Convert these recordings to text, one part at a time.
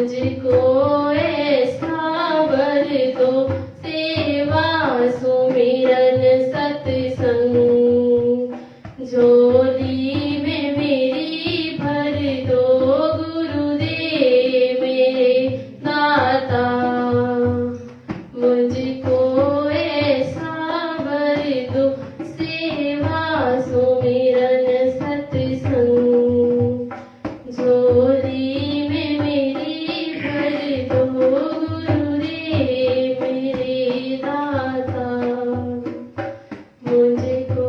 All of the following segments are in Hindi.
मुझको ऐसा वर दो, सेवा सुमिरन सत्संग, झोली में मेरी भर दो गुरुदेव मेरे दाता। मुझको ऐसा वर दो, सेवा सुमिरन सत्संग, झोली में मेरी भर दो गुरुदेव मेरे दाता। मुझको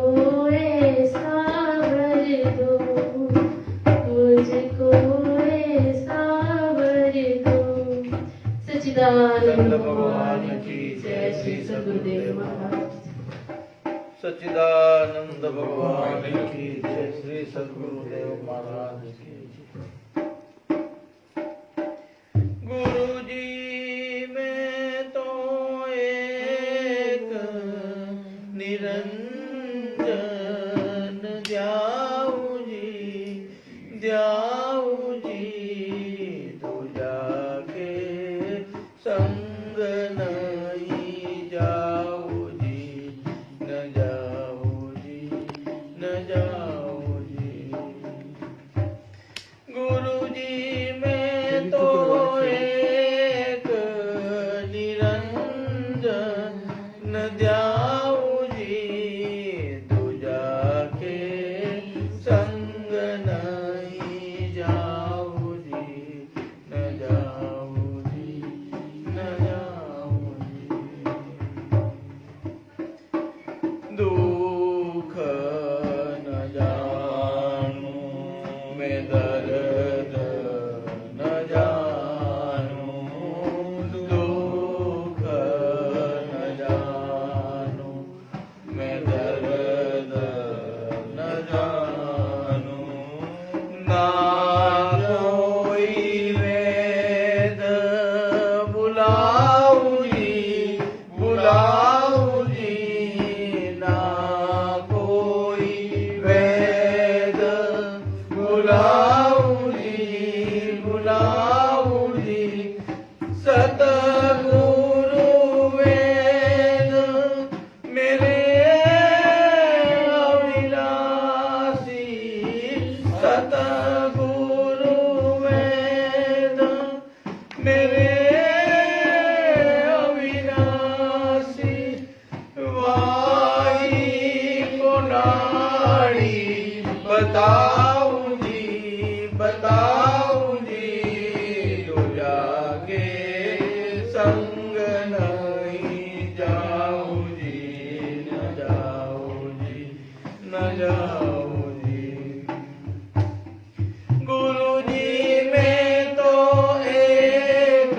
ऐसा वर दो, मुझको ऐसा वर दो। सच्चिदानंद भगवान की जय। श्री सद्गुरुदेव महाराज। सच्चिदानंद भगवान की जय। श्री सद्गुरुदेव महाराज की जय। गुरु जी में तो एक निरंजन द्याऊ जी तो जाके संग नहीं जाऊ जी, न जाऊ जी, न जाऊ जी। गुरु जी में तो एक निरंजन द्याऊ जी, तू जाके संग नहीं जाऊ जी, न जाऊ जी, न जाऊ जी। दुख न जानू मैं दर्द न जानू, दुख न जानू मैं दर्द न जानू। ना कोई वेद बुलाऊ जी, बुलाऊ जी, ना कोई वेद बुलाऊ जी, बुलाऊ जी। सतगुरु वेद मेरे अविनाशी, सतगुरु वेद मेरे अविनाशी। वाही को नाड़ी बताऊ जी, बताऊ जी, तो जाके संग नहीं जाऊ जी, न जाऊ जी, न जाऊ जी। गुरु जी में तो एक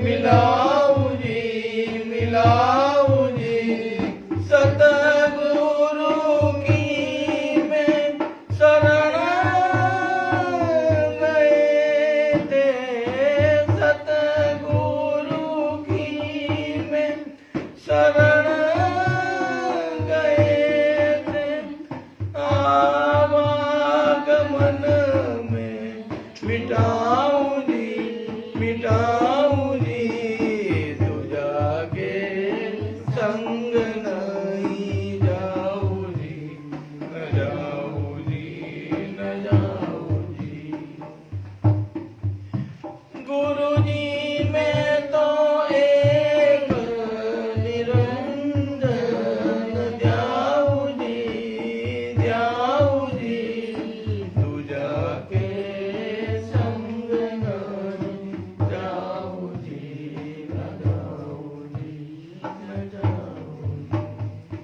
मिलाऊं जी सतगुरु की मैं शरण गए थे, सतगुरु की मैं शरण गए थे, आवागमन में मिटाऊं जी तू जाके संग नहीं जाऊं जी, न जाऊं जी। गुरु जी मैं तो एक निरंजन जाऊं जी तू जाके संग नहीं जाऊं जी, न जाऊं जी।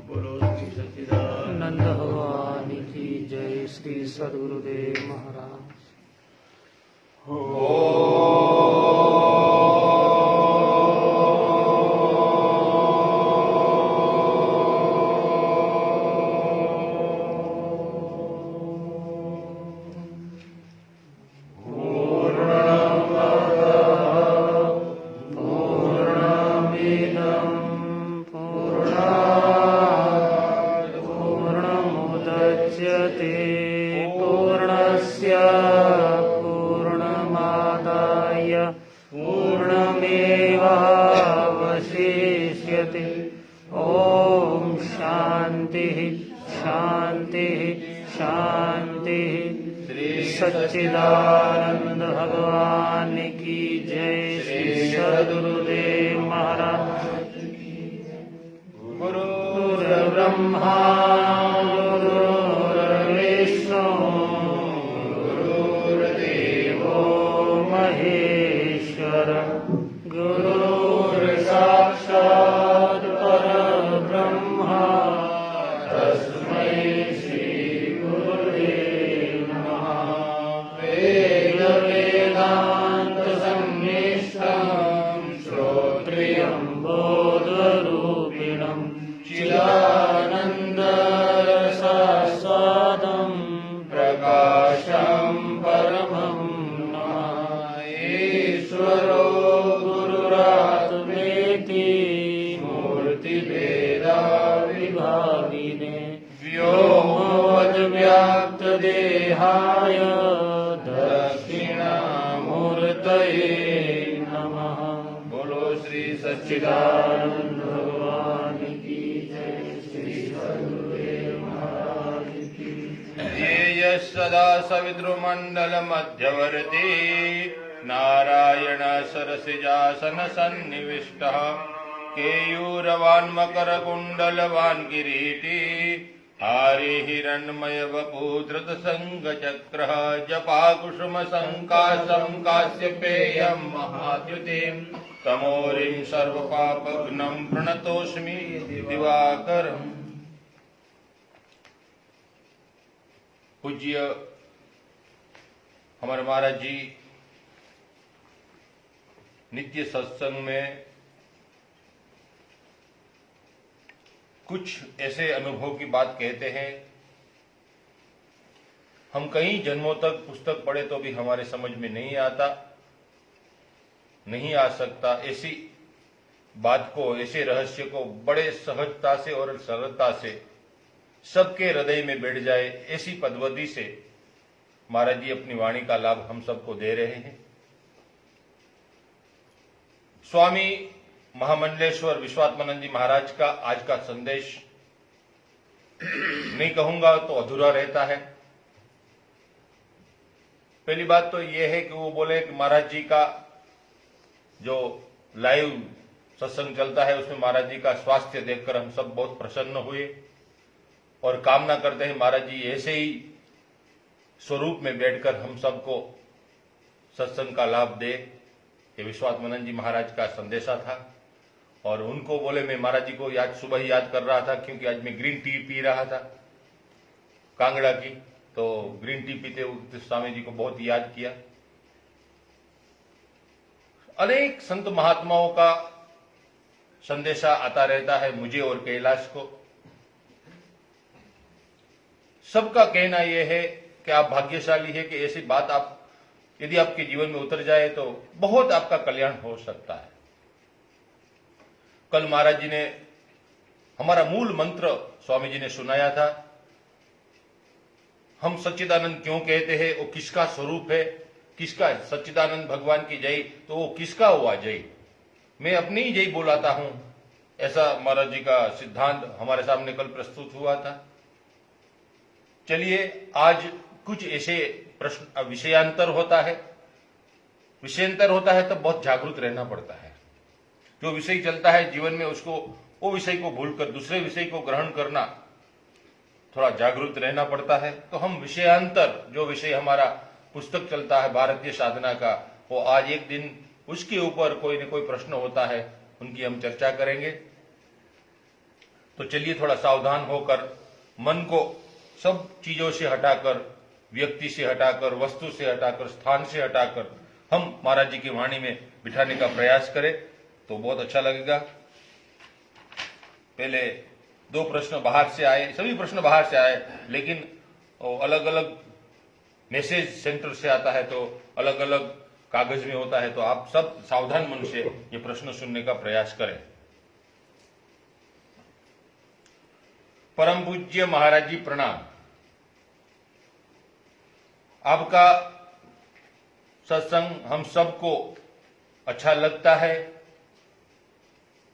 बोलो श्री सच्चिदानंद नंद भगवान की जय। श्री सद्गुरुदेव महाराज। पूर्णमुदच्यते पूर्णस्य पूर्णमादाय पूर्णमेवावशिष्यते। ॐ शान्तिः शान्तिः शान्तिः। श्री सच्चिदानंद भगवान की जय। श्री सद्गुरुदेव महाराज। गुरुर्ब्रह्मा गुरुर्विष्णु गुरुर्देवो महेश्वर गुरुर्साक्षात् परब्रह्मा तस्मै श्री गुरुवे नमः। वेद वेदांत संनिष्ठं श्रोत्रियं बोधरूपिणं चिदानन्दरसास्वादं प्रकाशं परमं नमः। ईश्वरो गुरुरात्मेति मूर्तिभेदाविभागिने व्योमवद्व्याप्तदेहाय दक्षिणामूर्तये नमः। बोलो श्री सच्चिदानंद भगवान की जय। श्री सद्गुरुदेव महाराज की जय। सदा सवितृमंडल मध्यवर्ती नारायण सरसिजासन सन्निविष्टः केयूरवान् मकर कुंडलवान् किरीटी हारी हिरण्मय वपूधृत संग चक्र जपा कुसुम संकाशं काश्यपेयं महाद्युतिं तमोरिं सर्वपापघ्नं प्रणतोऽस्मि दिवाकरम्। पूज्य हमारे महाराज जी नित्य सत्संग में कुछ ऐसे अनुभव की बात कहते हैं, हम कई जन्मों तक पुस्तक पढ़े तो भी हमारे समझ में नहीं आता, नहीं आ सकता। ऐसी बात को, ऐसे रहस्य को बड़े सहजता से और सरलता से सबके हृदय में बैठ जाए, ऐसी पद्धति से महाराज जी अपनी वाणी का लाभ हम सबको दे रहे हैं। स्वामी महामंडलेश्वर विश्वात्मानंद जी महाराज का आज का संदेश नहीं कहूंगा तो अधूरा रहता है। पहली बात तो यह है कि वो बोले कि महाराज जी का जो लाइव सत्संग चलता है उसमें महाराज जी का स्वास्थ्य देखकर हम सब बहुत प्रसन्न हुए और कामना करते हैं महाराज जी ऐसे ही स्वरूप में बैठकर हम सबको सत्संग का लाभ दे। ये विश्वात्मानंद जी महाराज का संदेशा था और उनको बोले, मैं महाराज जी को सुबह ही याद कर रहा था क्योंकि आज मैं ग्रीन टी पी रहा था कांगड़ा की, तो ग्रीन टी पीते स्वामी जी को बहुत याद किया। अनेक संत महात्माओं का संदेशा आता रहता है मुझे और कैलाश को। सबका कहना यह है कि आप भाग्यशाली है कि ऐसी बात आप यदि आपके जीवन में उतर जाए तो बहुत आपका कल्याण हो सकता है। कल महाराज जी ने हमारा मूल मंत्र स्वामी जी ने सुनाया था, हम सच्चिदानंद क्यों कहते हैं, वो किसका स्वरूप है, किसका, सच्चिदानंद भगवान की जय, तो वो किसका हुआ जय, मैं अपनी ही जय बोलाता हूं, ऐसा महाराज जी का सिद्धांत हमारे सामने कल प्रस्तुत हुआ था। चलिए आज कुछ ऐसे प्रश्न, विषयांतर होता है, विषयांतर होता है तब बहुत जागरूक रहना पड़ता है। जो विषय चलता है जीवन में उसको, वो विषय को भूलकर दूसरे विषय को ग्रहण करना, थोड़ा जागरूक रहना पड़ता है। तो हम विषयांतर, जो विषय हमारा पुस्तक चलता है भारतीय साधना का, वो आज एक दिन उसके ऊपर कोई न कोई प्रश्न होता है, उनकी हम चर्चा करेंगे। तो चलिए थोड़ा सावधान होकर मन को सब चीजों से हटाकर, व्यक्ति से हटाकर, वस्तु से हटाकर, स्थान से हटाकर हम महाराज जी की वाणी में बिठाने का प्रयास करें तो बहुत अच्छा लगेगा। पहले दो प्रश्न बाहर से आए, सभी प्रश्न बाहर से आए, लेकिन अलग अलग मैसेज सेंटर से आता है तो अलग अलग कागज में होता है, तो आप सब सावधान मन से ये प्रश्न सुनने का प्रयास करें। परम पूज्य महाराज जी प्रणाम। आपका सत्संग हम सबको अच्छा लगता है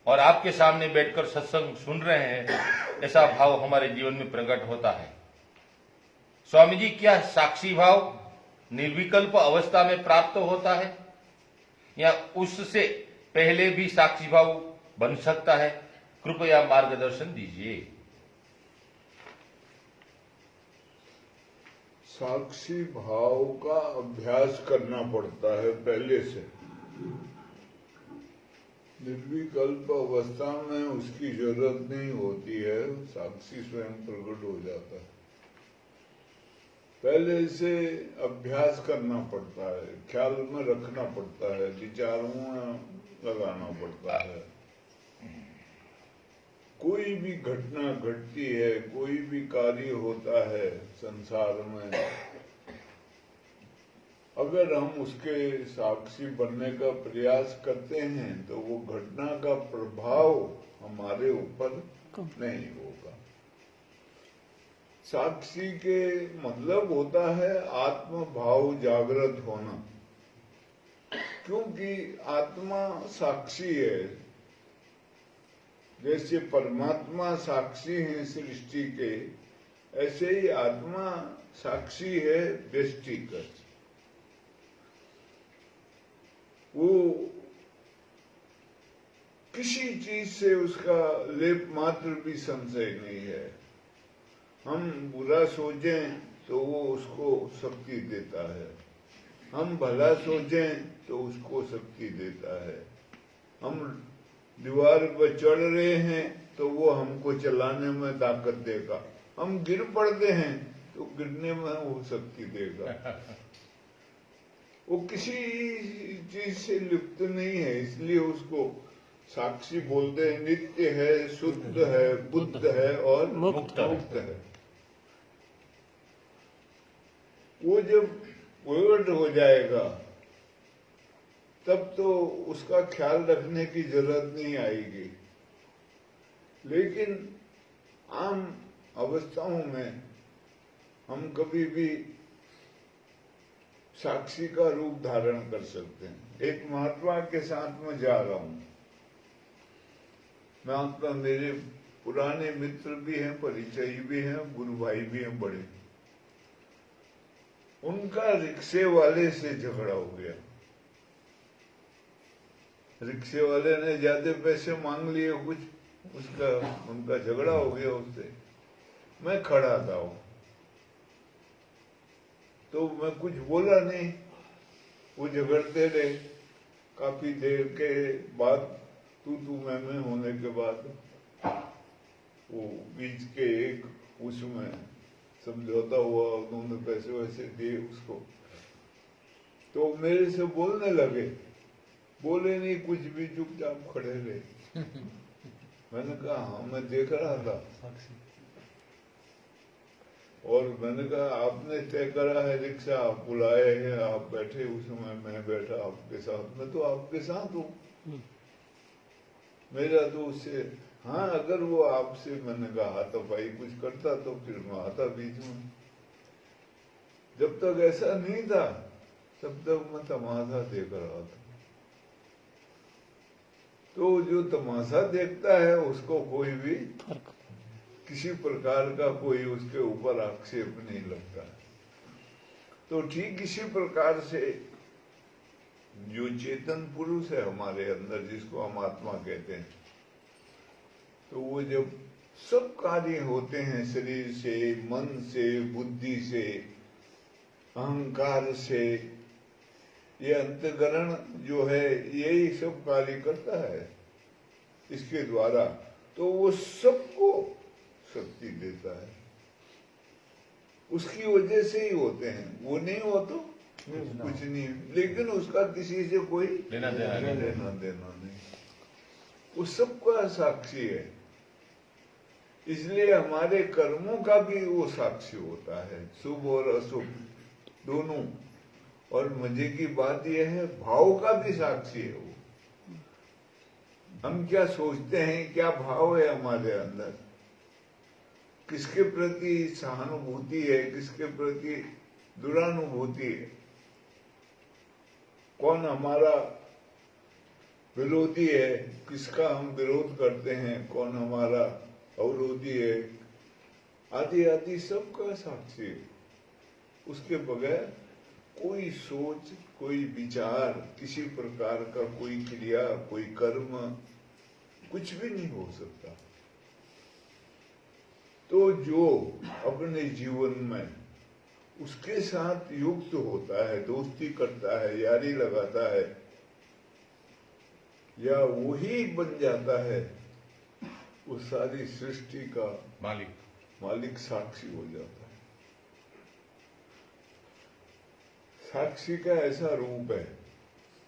और आपके सामने बैठकर सत्संग सुन रहे हैं, ऐसा भाव हमारे जीवन में प्रकट होता है। स्वामी जी, क्या साक्षी भाव निर्विकल्प अवस्था में प्राप्त होता है या उससे पहले भी साक्षी भाव बन सकता है? कृपया मार्गदर्शन दीजिए। साक्षी भाव का अभ्यास करना पड़ता है पहले से। निर्विकल्प अवस्था में उसकी जरूरत नहीं होती है, साक्षी स्वयं प्रकट हो जाता है। पहले से अभ्यास करना पड़ता है, ख्याल में रखना पड़ता है, विचारों में लगाना पड़ता है। कोई भी घटना घटती है, कोई भी कार्य होता है संसार में, अगर हम उसके साक्षी बनने का प्रयास करते हैं तो वो घटना का प्रभाव हमारे ऊपर नहीं होगा। साक्षी के मतलब होता है आत्म भाव जागृत होना, क्योंकि आत्मा साक्षी है। जैसे परमात्मा साक्षी है सृष्टि के, ऐसे ही आत्मा साक्षी है व्यष्टिगत। वो किसी चीज से उसका लेप मात्र भी संशय नहीं है। हम बुरा सोचें तो वो उसको शक्ति देता है, हम भला सोचें तो उसको शक्ति देता है। हम दीवार पर चढ़ रहे हैं तो वो हमको चलाने में ताकत देगा, हम गिर पड़ते हैं तो गिरने में वो शक्ति देगा। वो किसी चीज से लिप्त नहीं है, इसलिए उसको साक्षी बोलते हैं। नित्य है, शुद्ध है, बुद्ध है और मुक्त है। वो जब प्रकट हो जाएगा तब तो उसका ख्याल रखने की जरूरत नहीं आएगी। लेकिन आम अवस्थाओं में हम कभी भी साक्षी का रूप धारण कर सकते हैं। एक महात्मा के साथ में जा रहा हूं, महात्मा मेरे पुराने मित्र भी हैं, परिचय भी हैं, गुरु भाई भी हैं बड़े। उनका रिक्शे वाले से झगड़ा हो गया। रिक्शे वाले ने ज्यादा पैसे मांग लिए कुछ, उनका झगड़ा हो गया उससे। मैं खड़ा था तो मैं कुछ बोला नहीं, वो झगड़ते रहे। काफी देर के बाद तू मैं होने के बाद वो बीच के एक उसमें समझौता हुआ, उन्होंने पैसे वैसे दिए उसको। तो मेरे से बोलने लगे, बोले नहीं कुछ भी, चुपचाप खड़े रहे। मैंने कहा हाँ मैं देख रहा था, और मैंने कहा आपने तय करा है रिक्शा, आप बुलाए हैं, आप बैठे, उस समय मैं बैठा आपके साथ, मैं तो आपके साथ हूँ, मेरा तो उससे, हाँ अगर वो आपसे, मैंने कहा हाथापाई कुछ करता तो फिर मैं आता बीच में, जब तक ऐसा नहीं था तब तक मैं तमाशा देख रहा था। तो जो तमाशा देखता है उसको कोई भी किसी प्रकार का कोई उसके ऊपर आक्षेप नहीं लगता। तो ठीक इसी प्रकार से जो चेतन पुरुष है हमारे अंदर, जिसको हम आत्मा कहते हैं, तो वो जब सब कार्य होते हैं शरीर से, मन से, बुद्धि से, अहंकार से, ये अंतःकरण जो है यही सब कार्य करता है इसके द्वारा, तो वो सबको शक्ति देता है, उसकी वजह से ही होते हैं, वो नहीं हो तो कुछ नहीं, लेकिन उसका किसी से कोई लेना देना नहीं, वो सबका साक्षी है। इसलिए हमारे कर्मों का भी वो साक्षी होता है, शुभ और अशुभ दोनों। और मजे की बात यह है भाव का भी साक्षी है वो, हम क्या सोचते हैं, क्या भाव है हमारे अंदर, किसके प्रति सहानुभूति है, किसके प्रति दुरानुभूति है, कौन हमारा विरोधी है, किसका हम विरोध करते हैं, कौन हमारा अवरोधी है, आदि आदि सबका साक्षी है। उसके बगैर कोई सोच, कोई विचार, किसी प्रकार का कोई क्रिया, कोई कर्म, कुछ भी नहीं हो सकता। तो जो अपने जीवन में उसके साथ युक्त होता है, दोस्ती करता है, यारी लगाता है, या वही बन जाता है, वो सारी सृष्टि का मालिक साक्षी हो जाता है। साक्षी का ऐसा रूप है,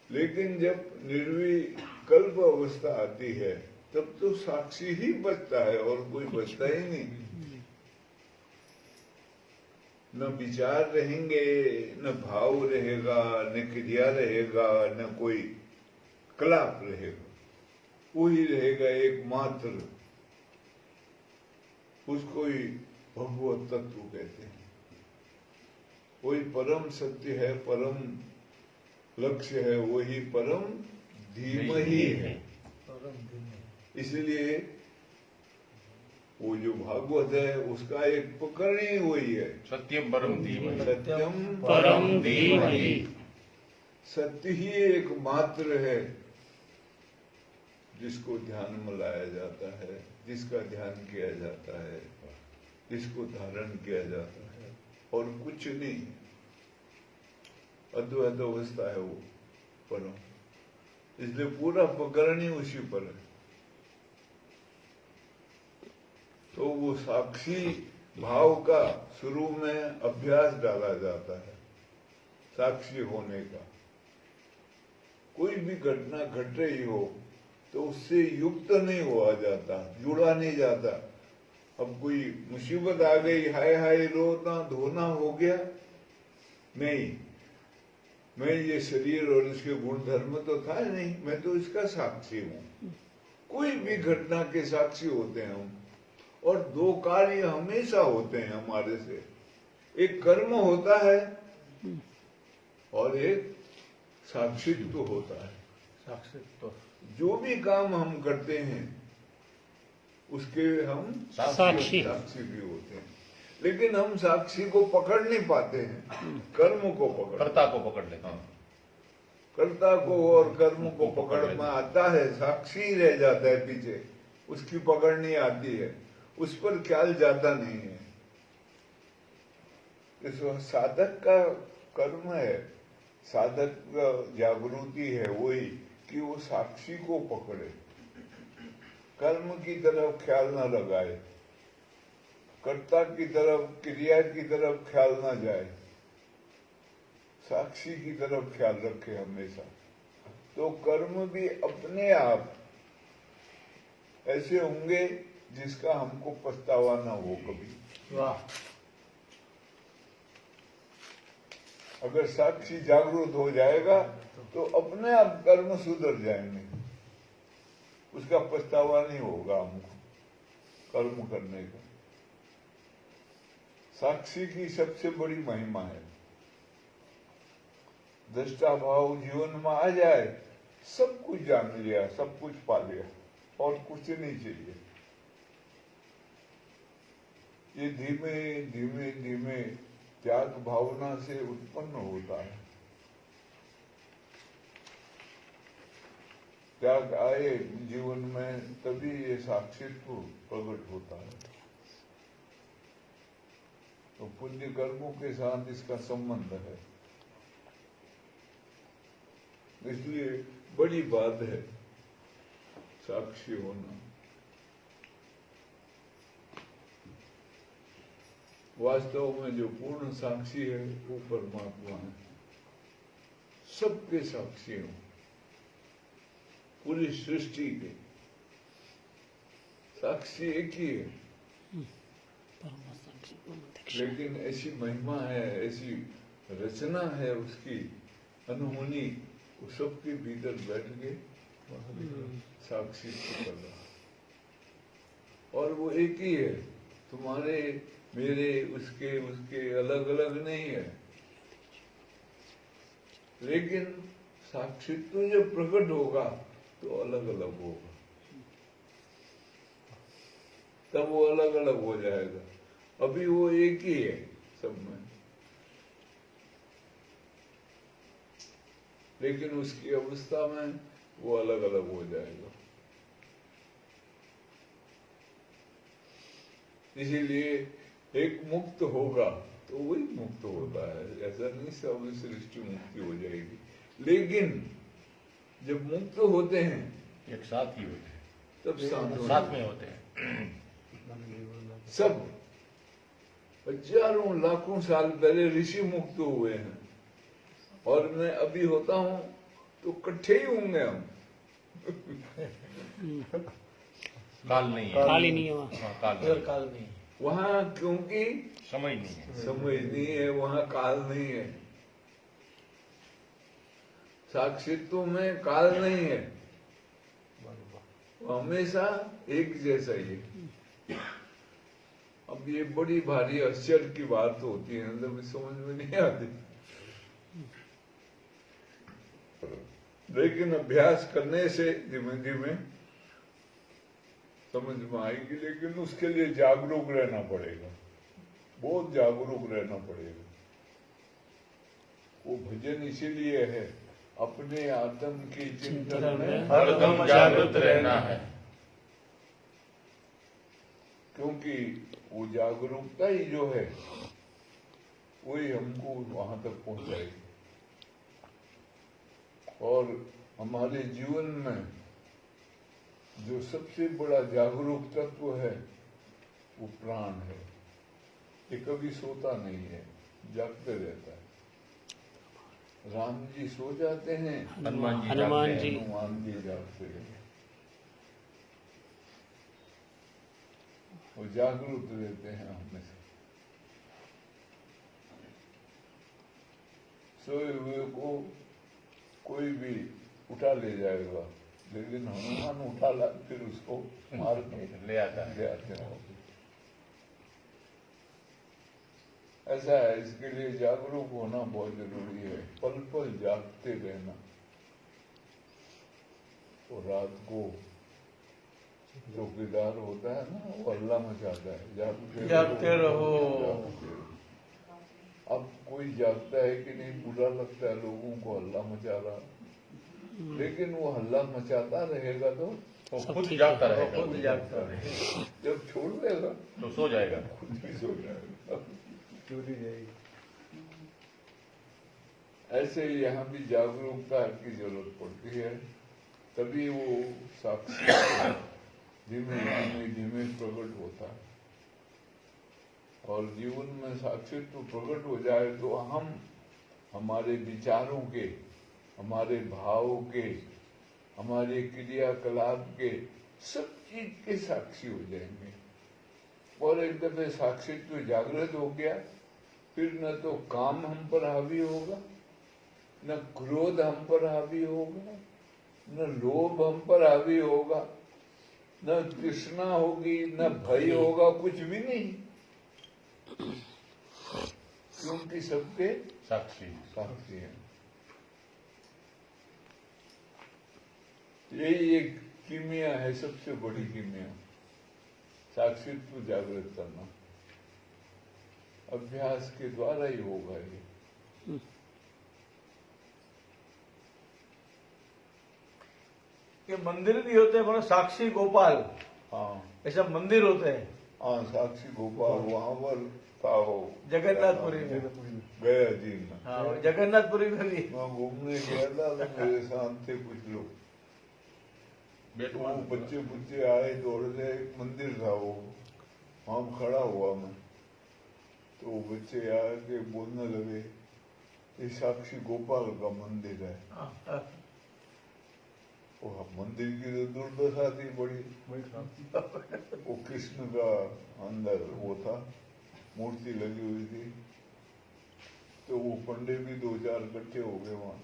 लेकिन जब निर्विकल्प अवस्था आती है तब तो साक्षी ही बचता है और कोई बचता ही नहीं। न विचार रहेंगे, न भाव रहेगा, न क्रिया रहेगा, न कोई कलाप रहेगा, वही रहेगा एकमात्र, उसको ही भगवत तत्व कहते हैं। वही परम सत्य है, परम लक्ष्य है, वही परम धीमहि है। इसलिए वो जो भागवत है उसका एक प्रकरण ही वही है, सत्यम परम धीमहि। सत्यम परम धीमहि। सत्य ही एकमात्र है जिसको ध्यान में लाया जाता है, जिसका ध्यान किया जाता है, जिसको धारण किया जाता है, और कुछ नहीं। अद्वैत अवस्था है वो परम, इसलिए पूरा प्रकरण ही उसी पर है। तो वो साक्षी भाव का शुरू में अभ्यास डाला जाता है, साक्षी होने का। कोई भी घटना घट रही हो तो उससे युक्त नहीं हुआ जाता, जुड़ा नहीं जाता। अब कोई मुसीबत आ गई, हाय हाय रोना धोना हो गया, नहीं, मैं ये शरीर और इसके गुण धर्म तो था नहीं, मैं तो इसका साक्षी हूँ। कोई भी घटना के साक्षी होते हैं हम। और दो कार्य हमेशा होते हैं हमारे से, एक कर्म होता है और एक साक्षित्व होता है। साक्षित्व, जो भी काम हम करते हैं उसके हम साक्षी भी होते हैं, लेकिन हम साक्षी को पकड़ नहीं पाते हैं, कर्म को पकड़, कर्ता को पकड़ लेते हैं। कर्ता को और कर्म को पकड़ में आता है, साक्षी रह जाता है पीछे, उसकी पकड़ नहीं आती है, उस पर ख्याल जाता नहीं है। इस साधक का कर्म है, साधक का जागृति है वही कि वो साक्षी को पकड़े, कर्म की तरफ ख्याल न लगाए, कर्ता की तरफ, क्रिया की तरफ ख्याल न जाए, साक्षी की तरफ ख्याल रखे हमेशा। तो कर्म भी अपने आप ऐसे होंगे जिसका हमको पछतावा ना हो कभी। वाह। अगर साक्षी जागरूक हो जाएगा तो अपने आप कर्म सुधर जाएंगे, उसका पछतावा नहीं होगा हमको कर्म करने का। साक्षी की सबसे बड़ी महिमा है, दृष्टा भाव जीवन में आ जाए, सब कुछ जान लिया, सब कुछ पा लिया, और कुछ नहीं चाहिए। ये धीमे धीमे धीमे त्याग भावना से उत्पन्न होता है। त्याग आए जीवन में तभी ये साक्षित्व प्रकट होता है। तो पुण्य कर्मों के साथ इसका संबंध है, इसलिए बड़ी बात है साक्षी होना। वास्तव में जो पूर्ण साक्षी है वो परमात्मा है, सबके साक्षी हो, पूरी सृष्टि के साक्षी एक ही है। लेकिन ऐसी महिमा है, ऐसी रचना है उसकी अनहोनी, वो सबके भीतर बैठ के साक्षी कर रहा, और वो एक ही है, तुम्हारे मेरे उसके उसके अलग अलग नहीं है। लेकिन साक्षित्व जब प्रकट होगा तो अलग अलग होगा, तब वो अलग अलग हो जाएगा। अभी वो एक ही है सब में, लेकिन उसकी अवस्था में वो अलग अलग हो जाएगा। इसीलिए एक मुक्त होगा तो वही मुक्त होता है, ऐसा नहीं सब सृष्टि मुक्ति हो जाएगी। लेकिन जब मुक्त होते हैं एक साथ ही होते हैं, तब साथ में होते हैं। सब हजारों लाखों साल पहले ऋषि मुक्त हुए हैं, और मैं अभी होता हूं तो इकट्ठे ही होंगे हम। काल नहीं है, काल ही नहीं है वहाँ। हाँ, काल इधर नहीं। काल नहीं है। वहां क्योंकि समय नहीं है। समझ नहीं है, वहां काल नहीं है। साक्षित्व में काल नहीं है, वो हमेशा एक जैसा ही है। अब ये बड़ी भारी आश्चर्य की बात होती है, मतलब समझ में नहीं आती, लेकिन अभ्यास करने से धीमे धीमे समझ में आएगी। लेकिन उसके लिए जागरूक रहना पड़ेगा, बहुत जागरूक रहना पड़ेगा। वो भजन इसीलिए है, अपने आत्म के चिंतन में हरदम जागृत रहना है, क्योंकि वो जागरूकता ही जो है वही हमको वहां तक पहुंचाएगी। और हमारे जीवन में जो सबसे बड़ा जागरूक तत्व है वो प्राण है। ये कभी सोता नहीं है, जागते रहता है। राम जी सो जाते हैं, हनुमान जी हनुमान जागते जी। हैं। हनुमान जी जागते हैं। वो जागरूक रहते हैं हमेशा। सोए हुए को कोई भी उठा ले जाएगा, लेकिन हनुमान उठा ला फिर उसको मार ले आता है। ले आते हैं। ऐसा है, इसके लिए जागरूक होना बहुत जरूरी है, पल पल जागते रहना। और रात को चौकीदार होता है ना, वो हल्ला मचाता है, जागते रहो। जागते रहो। अब कोई जागता है कि नहीं, बुरा लगता है लोगों को हल्ला मचा रहा, लेकिन वो हल्ला मचाता रहेगा तो वो खुद जागता रहेगा, खुद जागता रहेगा। जब छोड़ देगा तो सो जाएगा। खुद ही सो जाएगा। चोरी जाएगी। ऐसे ही यहाँ भी जागरूकता की जरूरत पड़ती है, तभी वो साक्षी धीमे धीमे धीमे प्रकट होता है। और जीवन में साक्षित्व प्रकट हो जाए तो हम हमारे विचारों के हमारे भाव के, हमारे क्रियाकलाप के, सब चीज के साक्षी हो जाएंगे। और एक दफे साक्षित्व जागृत हो गया, फिर न तो काम हम पर हावी होगा, न क्रोध हम पर हावी होगा, न लोभ हम पर हावी होगा, न तृष्णा होगी, न भय होगा, कुछ भी नहीं, क्योंकि सबके साक्षी साक्षी हैं। यही एक कीमिया है, सबसे बड़ी कीमिया, साक्षित्व जागृत करना। अभ्यास के द्वारा ही होगा ये मंदिर भी होते हैं, मतलब साक्षी गोपाल, हाँ ऐसा मंदिर होते हैं। हाँ, साक्षी गोपाल वहां पर था हो, जगन्नाथपुरी में, गया जी में। हाँ जगन्नाथपुरी में भी मैं घूमने गया था तो मेरे साथ थे कुछ लोग, तो वो बच्चे आए दौड़ से, एक मंदिर था वो, वहां खड़ा हुआ मैं, तो वो बच्चे आके बोलने लगे ये साक्षी गोपाल का मंदिर है। वो मंदिर की तो दुर्दशा थी बड़ी, वो कृष्ण का अंदर वो था, मूर्ति लगी हुई थी, तो वो पंडित भी 2-4 इकट्ठे हो गए वहां।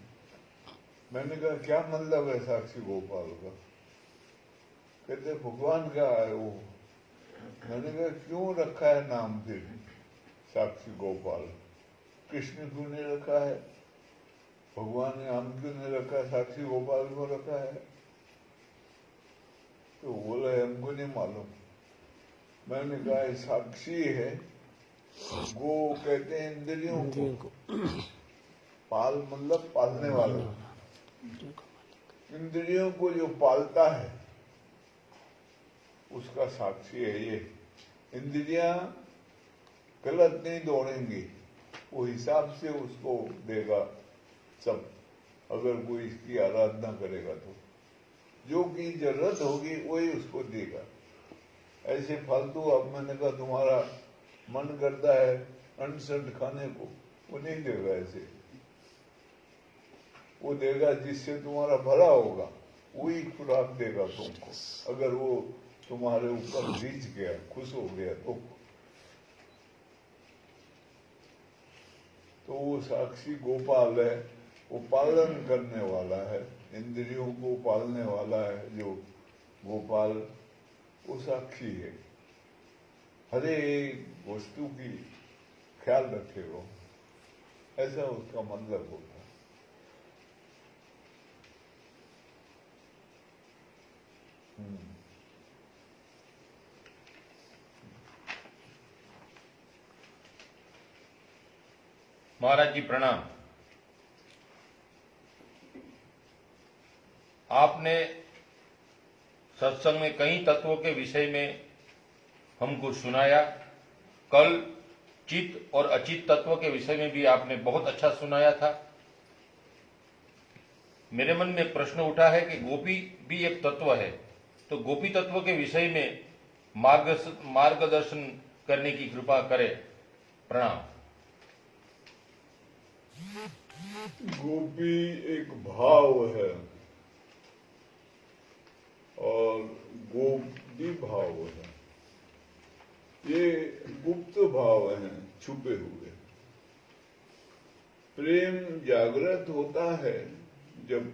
मैंने कहा क्या मतलब है साक्षी गोपाल का? कहते भगवान का है वो। मैंने कहा क्यों रखा है नाम फिर साक्षी गोपाल? कृष्ण क्यों नहीं रखा है? भगवान ने हम क्यों नहीं रखा है? साक्षी गोपाल को रखा है। तो बोला हमको नहीं मालूम। मैंने कहा साक्षी है, गो कहते हैं इंद्रियों को, पाल मतलब पालने वाला, इंद्रियों को जो पालता है उसका साक्षी है ये। इंद्रियां गलत नहीं दौड़ेंगी, वो हिसाब से उसको देगा सब, अगर कोई इसकी आराधना करेगा तो जो की जरूरत होगी वही उसको देगा। ऐसे फालतू, अब मैंने कहा तुम्हारा मन करता है अनसंट खाने को, वो नहीं देगा ऐसे, वो देगा जिससे तुम्हारा भला होगा, वही खुराक देगा तुमको। अगर वो तुम्हारे ऊपर रीझ गया, खुश हो गया तो वो साक्षी गोपाल है, वो पालन करने वाला है, इंद्रियों को पालने वाला है जो गोपाल, वो साक्षी है। हर एक वस्तु की ख्याल रखेगा, ऐसा उसका मतलब होता है। महाराज जी प्रणाम। आपने सत्संग में कई तत्वों के विषय में हमको सुनाया। कल चित्त और अचित तत्व के विषय में भी आपने बहुत अच्छा सुनाया था। मेरे मन में प्रश्न उठा है कि गोपी भी एक तत्व है, तो गोपी तत्व के विषय में मार्गदर्शन करने की कृपा करें। प्रणाम। गोपी एक भाव है और गोप भी भाव है। ये गुप्त भाव हैं, छुपे हुए। प्रेम जागृत होता है जब,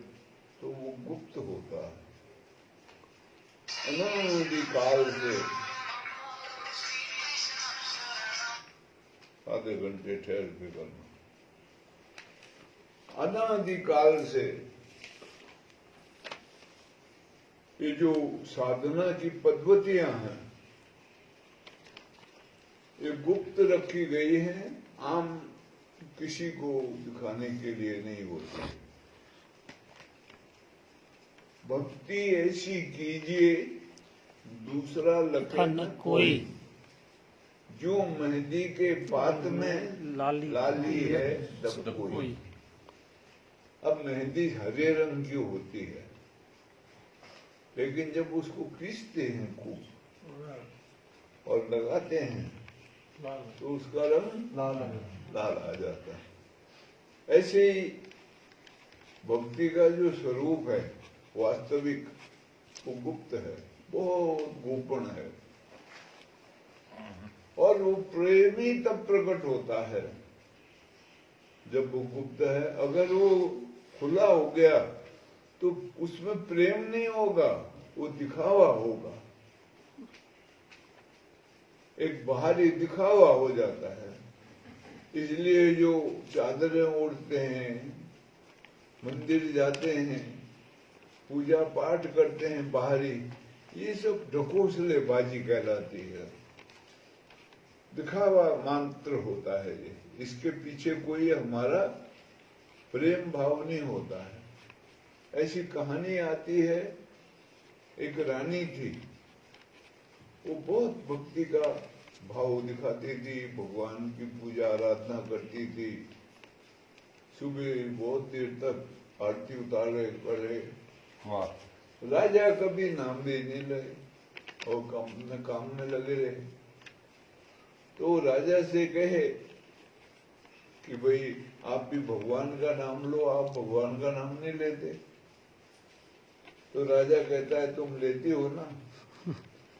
तो वो गुप्त होता है। अनादिकाल से, आधे घंटे ठहर के करना। अनादिकाल से ये जो साधना की पद्धतियां हैं, ये गुप्त रखी गई हैं, आम किसी को दिखाने के लिए नहीं होती। भक्ति ऐसी कीजिए दूसरा लखे न कोई, जो मेहंदी के पात में लाली है दब कोई। अब मेहंदी हरे रंग की होती है, लेकिन जब उसको पीसते हैं खूब और लगाते हैं तो उसका रंग लाल आ जाता है। ऐसे ही भक्ति का जो स्वरूप है वास्तविक वो गुप्त है, बहुत गोपन है। और वो प्रेम ही तब प्रकट होता है जब वो गुप्त है। अगर वो खुला हो गया तो उसमें प्रेम नहीं होगा, वो दिखावा होगा, एक बाहरी दिखावा हो जाता है। इसलिए जो चादरें ओढ़ते हैं, मंदिर जाते हैं, पूजा पाठ करते हैं बाहरी, ये सब ढकोसलेबाजी कहलाती है, दिखावा मात्र होता है ये। इसके पीछे कोई हमारा प्रेम भाव नहीं होता है। ऐसी कहानी आती है, एक रानी थी, वो बहुत भक्ति का भाव दिखाती थी, भगवान की पूजा आराधना करती थी, सुबह बहुत देर तक आरती उतारे करे। राजा कभी नाम भी नहीं लगे और काम में लगे रहे। तो राजा से कहे कि भाई आप भी भगवान का नाम लो, आप भगवान का नाम नहीं लेते। तो राजा कहता है तुम लेती हो ना,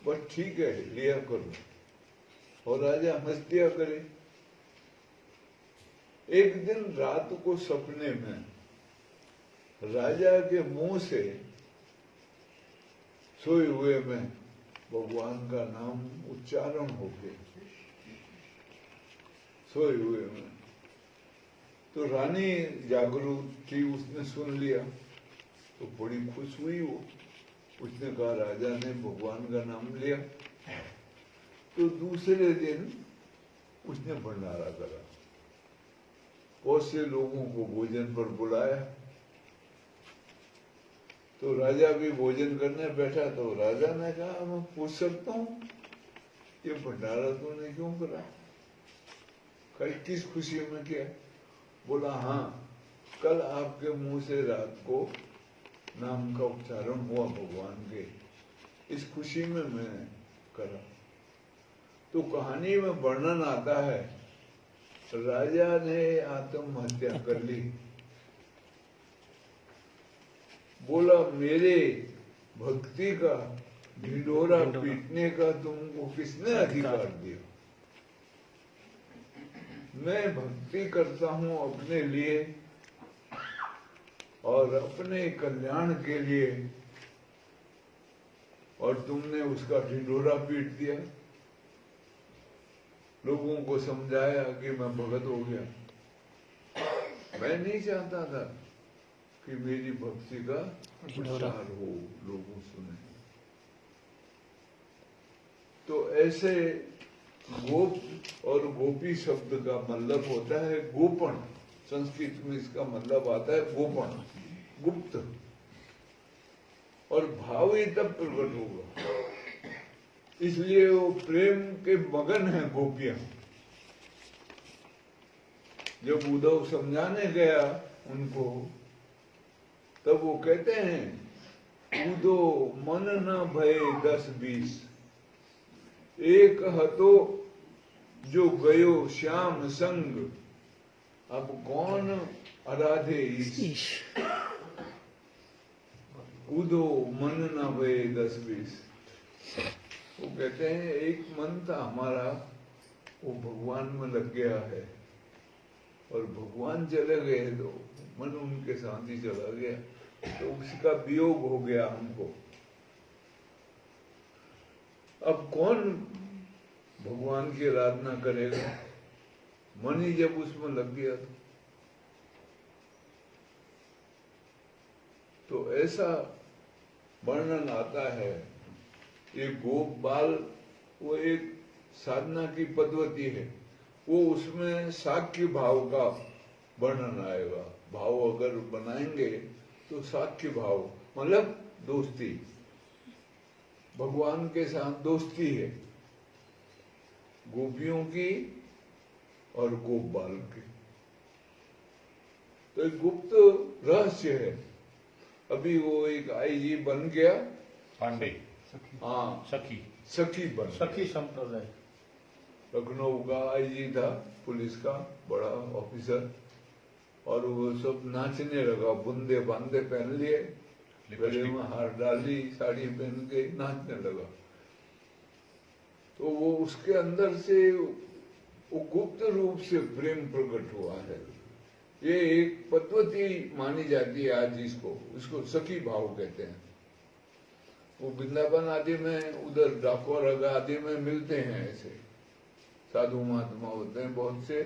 बस ठीक है लिया करो। और राजा हंस दिया करे। एक दिन रात को सपने में राजा के मुंह से सोए हुए में भगवान का नाम उच्चारण हो गया, सोए हुए में। तो रानी जागरूक थी, उसने सुन लिया तो बड़ी खुश हुई वो। उसने कहा राजा ने भगवान का नाम लिया। तो दूसरे दिन उसने भंडारा करा, बहुत से लोगों को भोजन पर बुलाया। तो राजा भी भोजन करने बैठा। तो राजा ने कहा मैं पूछ सकता हूँ ये भंडारा तूने क्यों करा, कल किस खुशी में किया? बोला हाँ, कल आपके मुंह से रात को नाम का उच्चारण हुआ भगवान के, इस खुशी में मैंने करा। तो कहानी में वर्णन आता है राजा ने आत्महत्या कर ली। बोला मेरे भक्ति का ढिंढोरा पीटने का तुमको किसने अधिकार दिया? मैं भक्ति करता हूँ अपने लिए और अपने कल्याण के लिए, और तुमने उसका ढिंढोरा पीट दिया। लोगों को समझाया कि मैं भगत हो गया। मैं नहीं चाहता था कि मेरी भक्ति का प्रचार हो, लोगों सुने। तो ऐसे गोप और गोपी शब्द का मतलब होता है गोपन। संस्कृत में इसका मतलब आता है गोपन, गुप्त। और भाव ही तब प्रकट होगा। इसलिए वो प्रेम के मगन है गोपियां। जब उद्धव समझाने गया उनको, तब वो कहते हैं उदो मन न भय 10-20, एक हतो जो गयो श्याम संग, अब कौन आराधे ईश। उदो मन न भय 10-20। वो कहते हैं एक मन था हमारा, वो भगवान में लग गया है, और भगवान चले गए तो मन उनके साथ ही चला गया, तो उसका वियोग हो गया हमको। अब कौन भगवान की आराधना करेगा? मन ही जब उसमें लग गया तो ऐसा वर्णन आता है। ये गोप बाल वो एक साधना की पद्धति है, वो उसमें साक्ष्य भाव का वर्णन आएगा। भाव अगर बनाएंगे तो साक्ष्य भाव मतलब दोस्ती, भगवान के साथ दोस्ती है गोपियों की और गोप बाल की। तो एक गुप्त रहस्य है। अभी वो एक आईजी बन गया, पांडे, हाँ सखी बन, सखी संप्रदाय। लखनऊ का आईजी था, पुलिस का बड़ा ऑफिसर, और वो सब नाचने लगा, बुंदे बांदे पहन लिए, गले में हार डाली, साड़ी पहन के नाचने लगा। तो वो उसके अंदर से वो गुप्त रूप से प्रेम प्रकट हुआ है। ये एक पद्धति मानी जाती है आज इसको सखी भाव कहते हैं। वो वृंदावन आदि में, उधर डाकोर आदि में मिलते हैं ऐसे साधु महात्मा होते हैं बहुत से।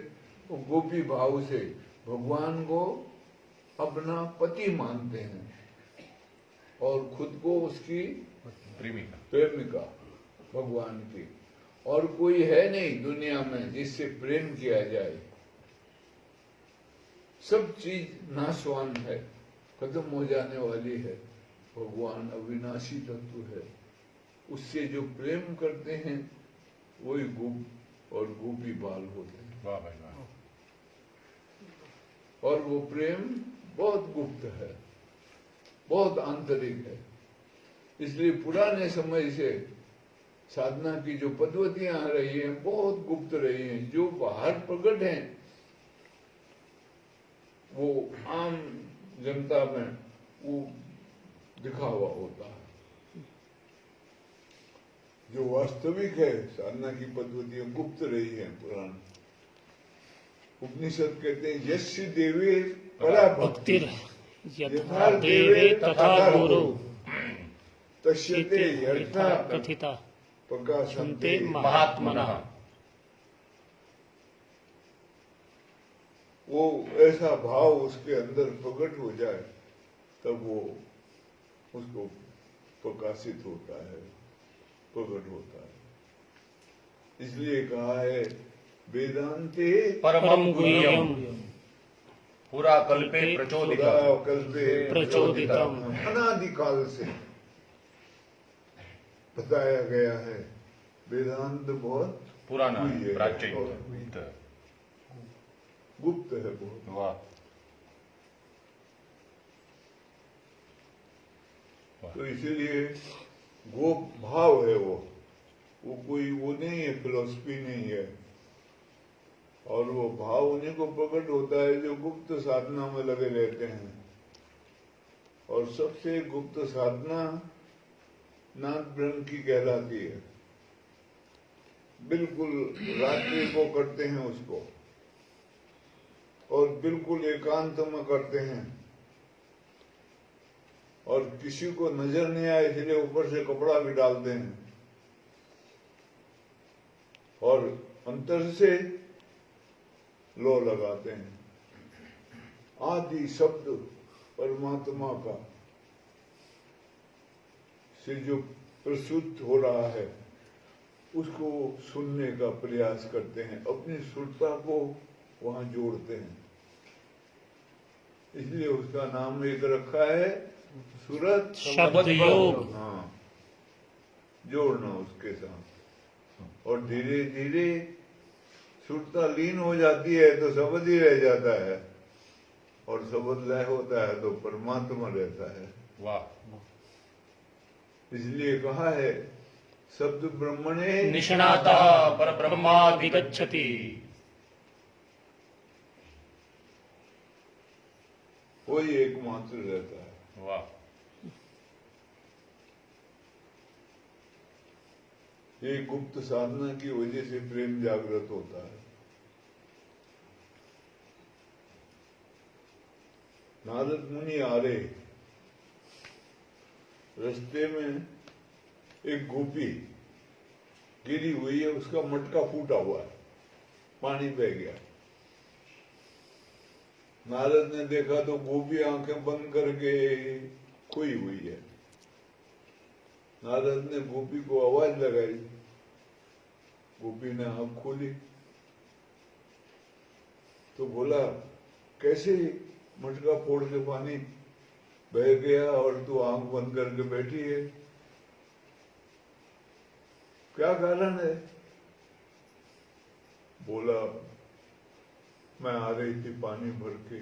वो गोपी भाव से भगवान को अपना पति मानते हैं और खुद को उसकी प्रेमिका भगवान की। और कोई है नहीं दुनिया में जिससे प्रेम किया जाए। सब चीज नाशवान है, खत्म हो जाने वाली है। भगवान अविनाशी तत्व है, उससे जो प्रेम करते हैं वही गोप और गोपी बाल होते हैं। वाह भाई वाह। और वो प्रेम बहुत गुप्त है, बहुत आंतरिक है। इसलिए पुराने समय से साधना की जो पद्धतियां आ रही हैं बहुत गुप्त रही हैं। जो बाहर प्रकट हैं वो आम जनता में वो दिखावा होता है। जो वास्तविक है साधना की पद्धतियां गुप्त रही हैं पुराण। उपनिषद कहते हैं यस्य देवे परा भक्ति यथा देवे तथा गुरु तस्यते यथा कथिता प्रकाशन्ते महात्मनः। वो ऐसा भाव उसके अंदर प्रकट हो जाए तब वो उसको प्रकाशित होता है, प्रकट होता है। इसलिए कहा है वेदांते परमं गुह्यम पुरा कल्पे प्रचोदितम्। कल्पे प्रचोदितम्। अनादिकाल से बताया गया है। वेदांत बहुत पुराना गुह्य है, प्राचीन और गुप्त है बहुत। वाह। तो इसीलिए गोप भाव है वो कोई वो नहीं है, फिलोसफी नहीं है। और वो भाव उन्हीं को प्रकट होता है जो गुप्त साधना में लगे रहते हैं। और सबसे गुप्त साधना नाथ ब्रह्म की कहलाती है। बिल्कुल रात्रि को करते हैं उसको और बिल्कुल एकांत में करते हैं और किसी को नजर नहीं आए इसलिए ऊपर से कपड़ा भी डालते हैं और अंतर से लो लगाते हैं। आदि शब्द परमात्मा का से जो प्रस्तुत हो रहा है उसको सुनने का प्रयास करते हैं, अपनी सुरता को वहां जोड़ते हैं। इसलिए उसका नाम एक रखा है सुरत शब्द योग। हाँ, जोड़ना उसके साथ। और धीरे धीरे सुरता लीन हो जाती है तो शब्द ही रह जाता है और शब्द लय होता है तो परमात्मा रहता है। वाह। इसलिए कहा है शब्द ब्रह्मणे निष्णातः परब्रह्माधिगच्छति। वही एकमात्र रहता है। वाह। ये गुप्त साधना की वजह से प्रेम जागृत होता है। नारद मुनि आ रहे, रास्ते में एक गोपी गिरी हुई है, उसका मटका फूटा हुआ है, पानी बह गया। नारद ने देखा तो गोपी आंखें बंद करके खोई हुई है। नारद ने गोपी को आवाज लगाई, गोपी ने आंख खोली तो बोला कैसे मटका फोड़ के पानी बह गया और तू आंख बंद करके बैठी है, क्या कारण है? बोला मैं आ रही थी पानी भर के,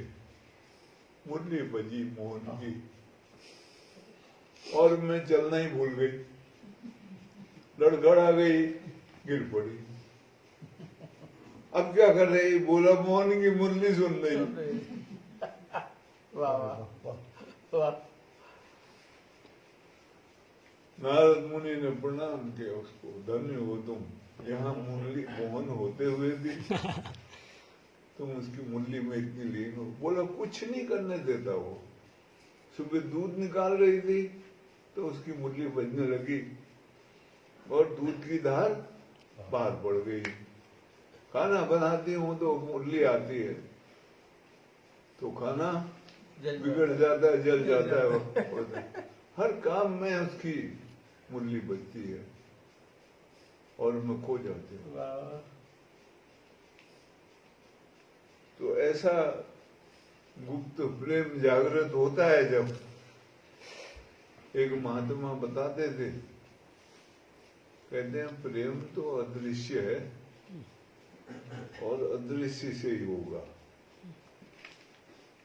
मुरली बजी मोहन की और मैं चलना ही भूल गई, लड़खड़ा गई, गिर पड़ी। अब क्या कर रही? बोला मोहन की मुरली सुन रही। वाह वाह वाह। नारद मुनि ने प्रणाम किया उसको, धन्य हो तुम, यहाँ मुरली मोहन होते हुए भी तुम उसकी मुरली में इतनी लीन हो। बोला कुछ नहीं करने देता वो। सुबह दूध निकाल रही थी तो उसकी मुरली बजने लगी और दूध की धार बाहर पड़ गई। खाना बनाती हूँ तो मुरली आती है तो खाना बिगड़ जाता है, जल जाता है। हर काम में उसकी मुरली बजती है और मैं खो जाती हूँ। वाह। तो ऐसा गुप्त प्रेम जागृत होता है जब। एक महात्मा बताते थे, कहते हैं प्रेम तो अदृश्य है और अदृश्य से ही होगा,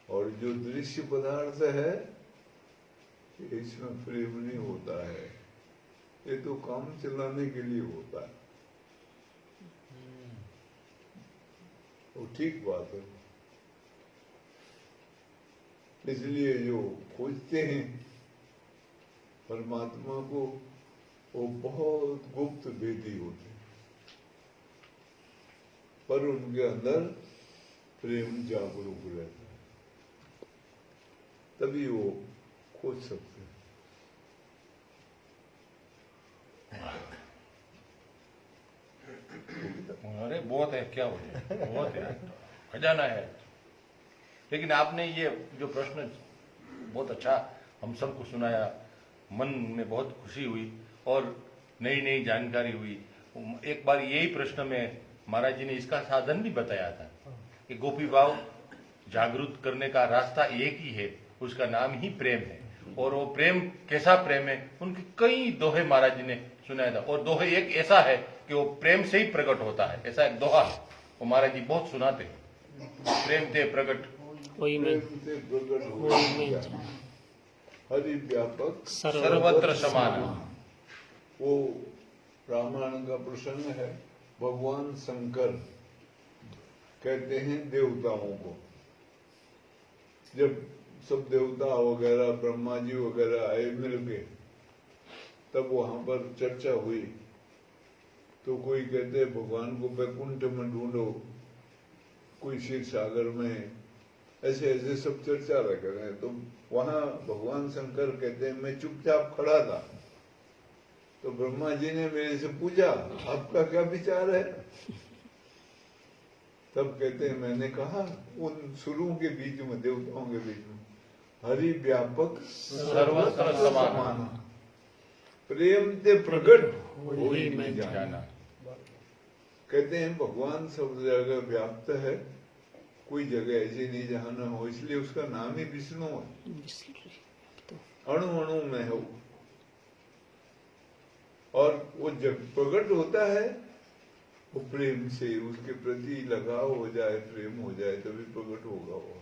और जो दृश्य पदार्थ है इसमें प्रेम नहीं होता है, ये तो काम चलाने के लिए होता है। वो ठीक बात है। इसलिए जो खोजते हैं परमात्मा को वो बहुत गुप्त भेदी होते हैं, पर उनके अंदर प्रेम जागरूक रहता है, तभी वो खोज सकते हैं। अरे बहुत है, क्या हो गया, बहुत है, खजाना है। लेकिन आपने ये जो प्रश्न बहुत अच्छा हम सबको सुनाया, मन में बहुत खुशी हुई और नई नई जानकारी हुई। एक बार यही प्रश्न में महाराज जी ने इसका साधन भी बताया था कि गोपी भाव जागरूक करने का रास्ता एक ही है, उसका नाम ही प्रेम है। और वो प्रेम कैसा प्रेम है, उनके कई दोहे महाराज जी ने सुनाया था। और दोहे एक ऐसा है कि वो प्रेम से ही प्रकट होता है, ऐसा एक दोहा है वो महाराज जी बहुत सुनाते हैं। प्रेम ते प्रकट कोई में प्रेम से प्रकट हो कोई में हरि व्यापक सर्वत्र समान। वो रामायण का प्रसंग है। भगवान शंकर कहते हैं देवताओं को, जब सब देवता वगैरह ब्रह्मा जी वगैरह आए मिलके, तब वहां पर चर्चा हुई। तो कोई कहते भगवान को वैकुंठ में ढूंढो, कोई क्षीर सागर में, ऐसे ऐसे सब चर्चा कर रहे हैं। तो वहां भगवान शंकर कहते हैं मैं चुपचाप खड़ा था, तो ब्रह्मा जी ने मेरे से पूछा आपका क्या विचार है। तब कहते हैं मैंने कहा उन सुरों के बीच में, देवताओं के बीच में, हरि व्यापक सर्वत्र समान, प्रेम ते प्रकट हो ही में नहीं जाना। जाना। कहते हैं भगवान सब जगह व्याप्त है, कोई जगह ऐसी नहीं जहां न हो, इसलिए उसका नाम ही विष्णु है। अणु अणु में हो, और वो जब प्रकट होता है वो प्रेम से, उसके प्रति लगाव हो जाए, प्रेम हो जाए, तभी प्रकट होगा वो।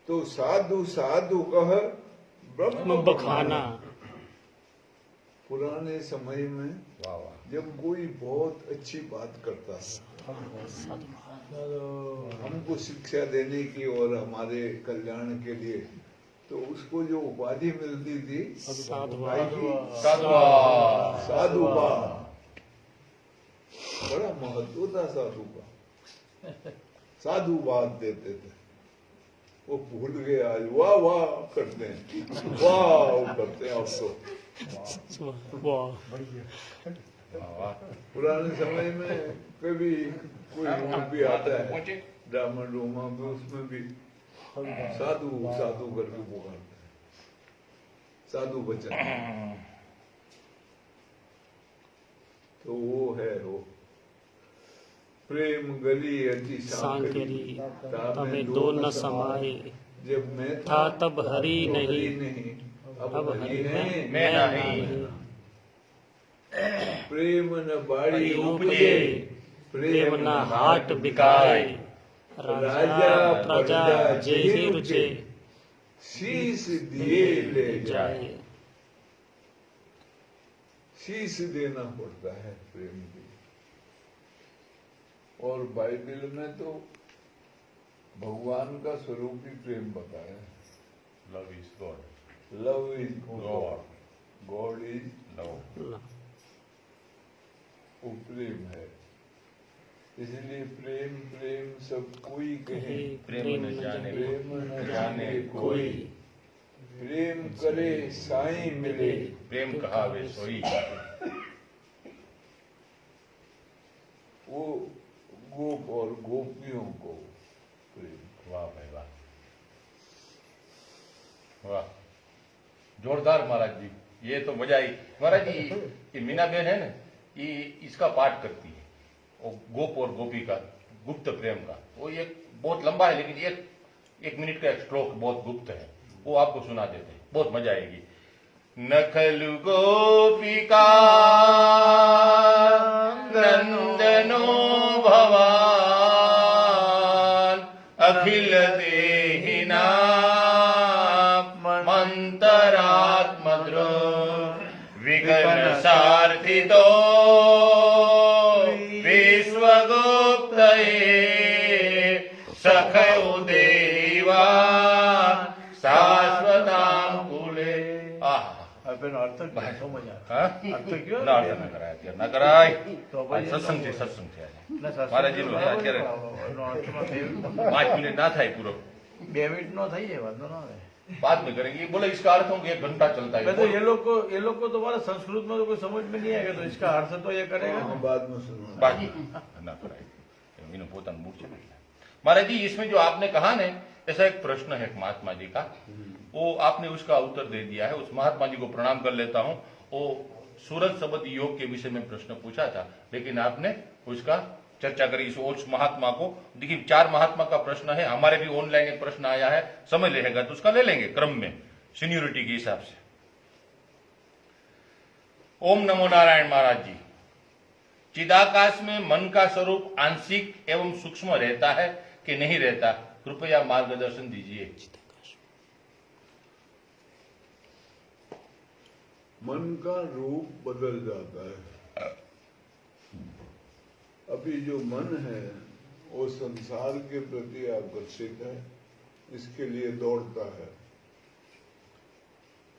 तो साधु साधु कह ब्रह्म बखाना। पुराने समय में वाह वाह। जब कोई बहुत अच्छी बात करता है हमको शिक्षा देने की और हमारे कल्याण के लिए, तो उसको जो उपाधि मिलती थी साधुवाद। भाई की साधुवाद। साधुवाद, बड़ा महत्व था साधु का। साधुवाद देते थे, वो भूल गए, आज वाह वाह करते हैं, वाह करते हैं अब तो। वाह। वाह। पुराने समय में कभी कोई रोग भी आता है पहुंचे। ड्रामा डोमा में, उसमें भी साधु साधु करके पुकारते हैं, साधु बचन। तो वो है वो प्रेम गली अति सांकरी, तमें दो न समाये, जब मैं था तब हरि तो नहीं, अब हरि है मैं नहीं। प्रेम न बाड़ी उपजे, प्रेम न हाट बिकाए, राजा प्रजा जेहि रुचे शीश दिए ले जाए। जाए। शीश देना पड़ता है प्रेम के। और बाइबल में तो भगवान का स्वरूप ही प्रेम बताया। Love is God, love is God, God, God is love. वो प्रेम है। इसलिए प्रेम प्रेम सब कोई कहे, प्रेम न जाने प्रेम न जाने जाने कोई, कोई, प्रेम करे साईं मिले। प्रेम कहावे सोई। वो गोप और गोपियों को प्रेम। वाह भाई वाह, वाह, जोरदार महाराज जी, ये तो मजा आई। महाराज जी, ये मीना बहन है ना, ये इसका पाठ करती है, वो गोप और गोपी का गुप्त प्रेम का। वो एक बहुत लंबा है, लेकिन एक मिनट का एक श्लोक बहुत गुप्त है, वो आपको सुना देते हैं, बहुत मजा आएगी। नखलु गोपिका नंदनो भवान अखिल देहिना मंतरात्मद्रो विघ्न सार्थितो विश्वगुप्तये सखयो देवा शाश्वतां कुले। अपन अर्थ क्या समझ आता हाँ? अर्थ क्यों ના ના કરાય અત્યારે, ના કરાય. તો ભાઈ આ સત્સંગ છે, સત્સંગ છે. ના સર મહારાજજીનું છે અત્યારે. એનો અર્થમાં બે 5 मिनट ना થાય પૂરો, મિનિટ નો થઈ જાય વાંધો ના આવે। बाद में करेंगे। ये बोले इसका अर्थ हो कि 1 घंटा चलता मैं तो है। ये लोग को तो हमारा संस्कृत में तो कोई समझ में नहीं आएगा, तो इसका अर्थ तो ये करेगा ना। बाद में सुनो। बाकी ना कराए, इन्होंने પોતાનું મૂળ છે। महाराज जी, इसमें जो आपने कहा ने, ऐसा एक प्रश्न है महात्मा जी का, वो आपने उसका उत्तर दे दिया है। उस महात्मा जी को प्रणाम कर लेता हूँ। वो सूरज शब्द योग के विषय में प्रश्न पूछा था, लेकिन आपने उसका चर्चा करी उस महात्मा को। देखिए, 4 महात्मा का प्रश्न है, हमारे भी ऑनलाइन एक प्रश्न आया है, समय लगेगा तो उसका ले लेंगे क्रम में, सीनियोरिटी के हिसाब से। ओम नमो नारायण। महाराज जी, चिदाकाश में मन का स्वरूप आंशिक एवं सूक्ष्म रहता है कि नहीं रहता? कृपया मार्गदर्शन दीजिए। मन का रूप बदल जाता है। अभी जो मन है वो संसार के प्रति आकर्षित है, इसके लिए दौड़ता है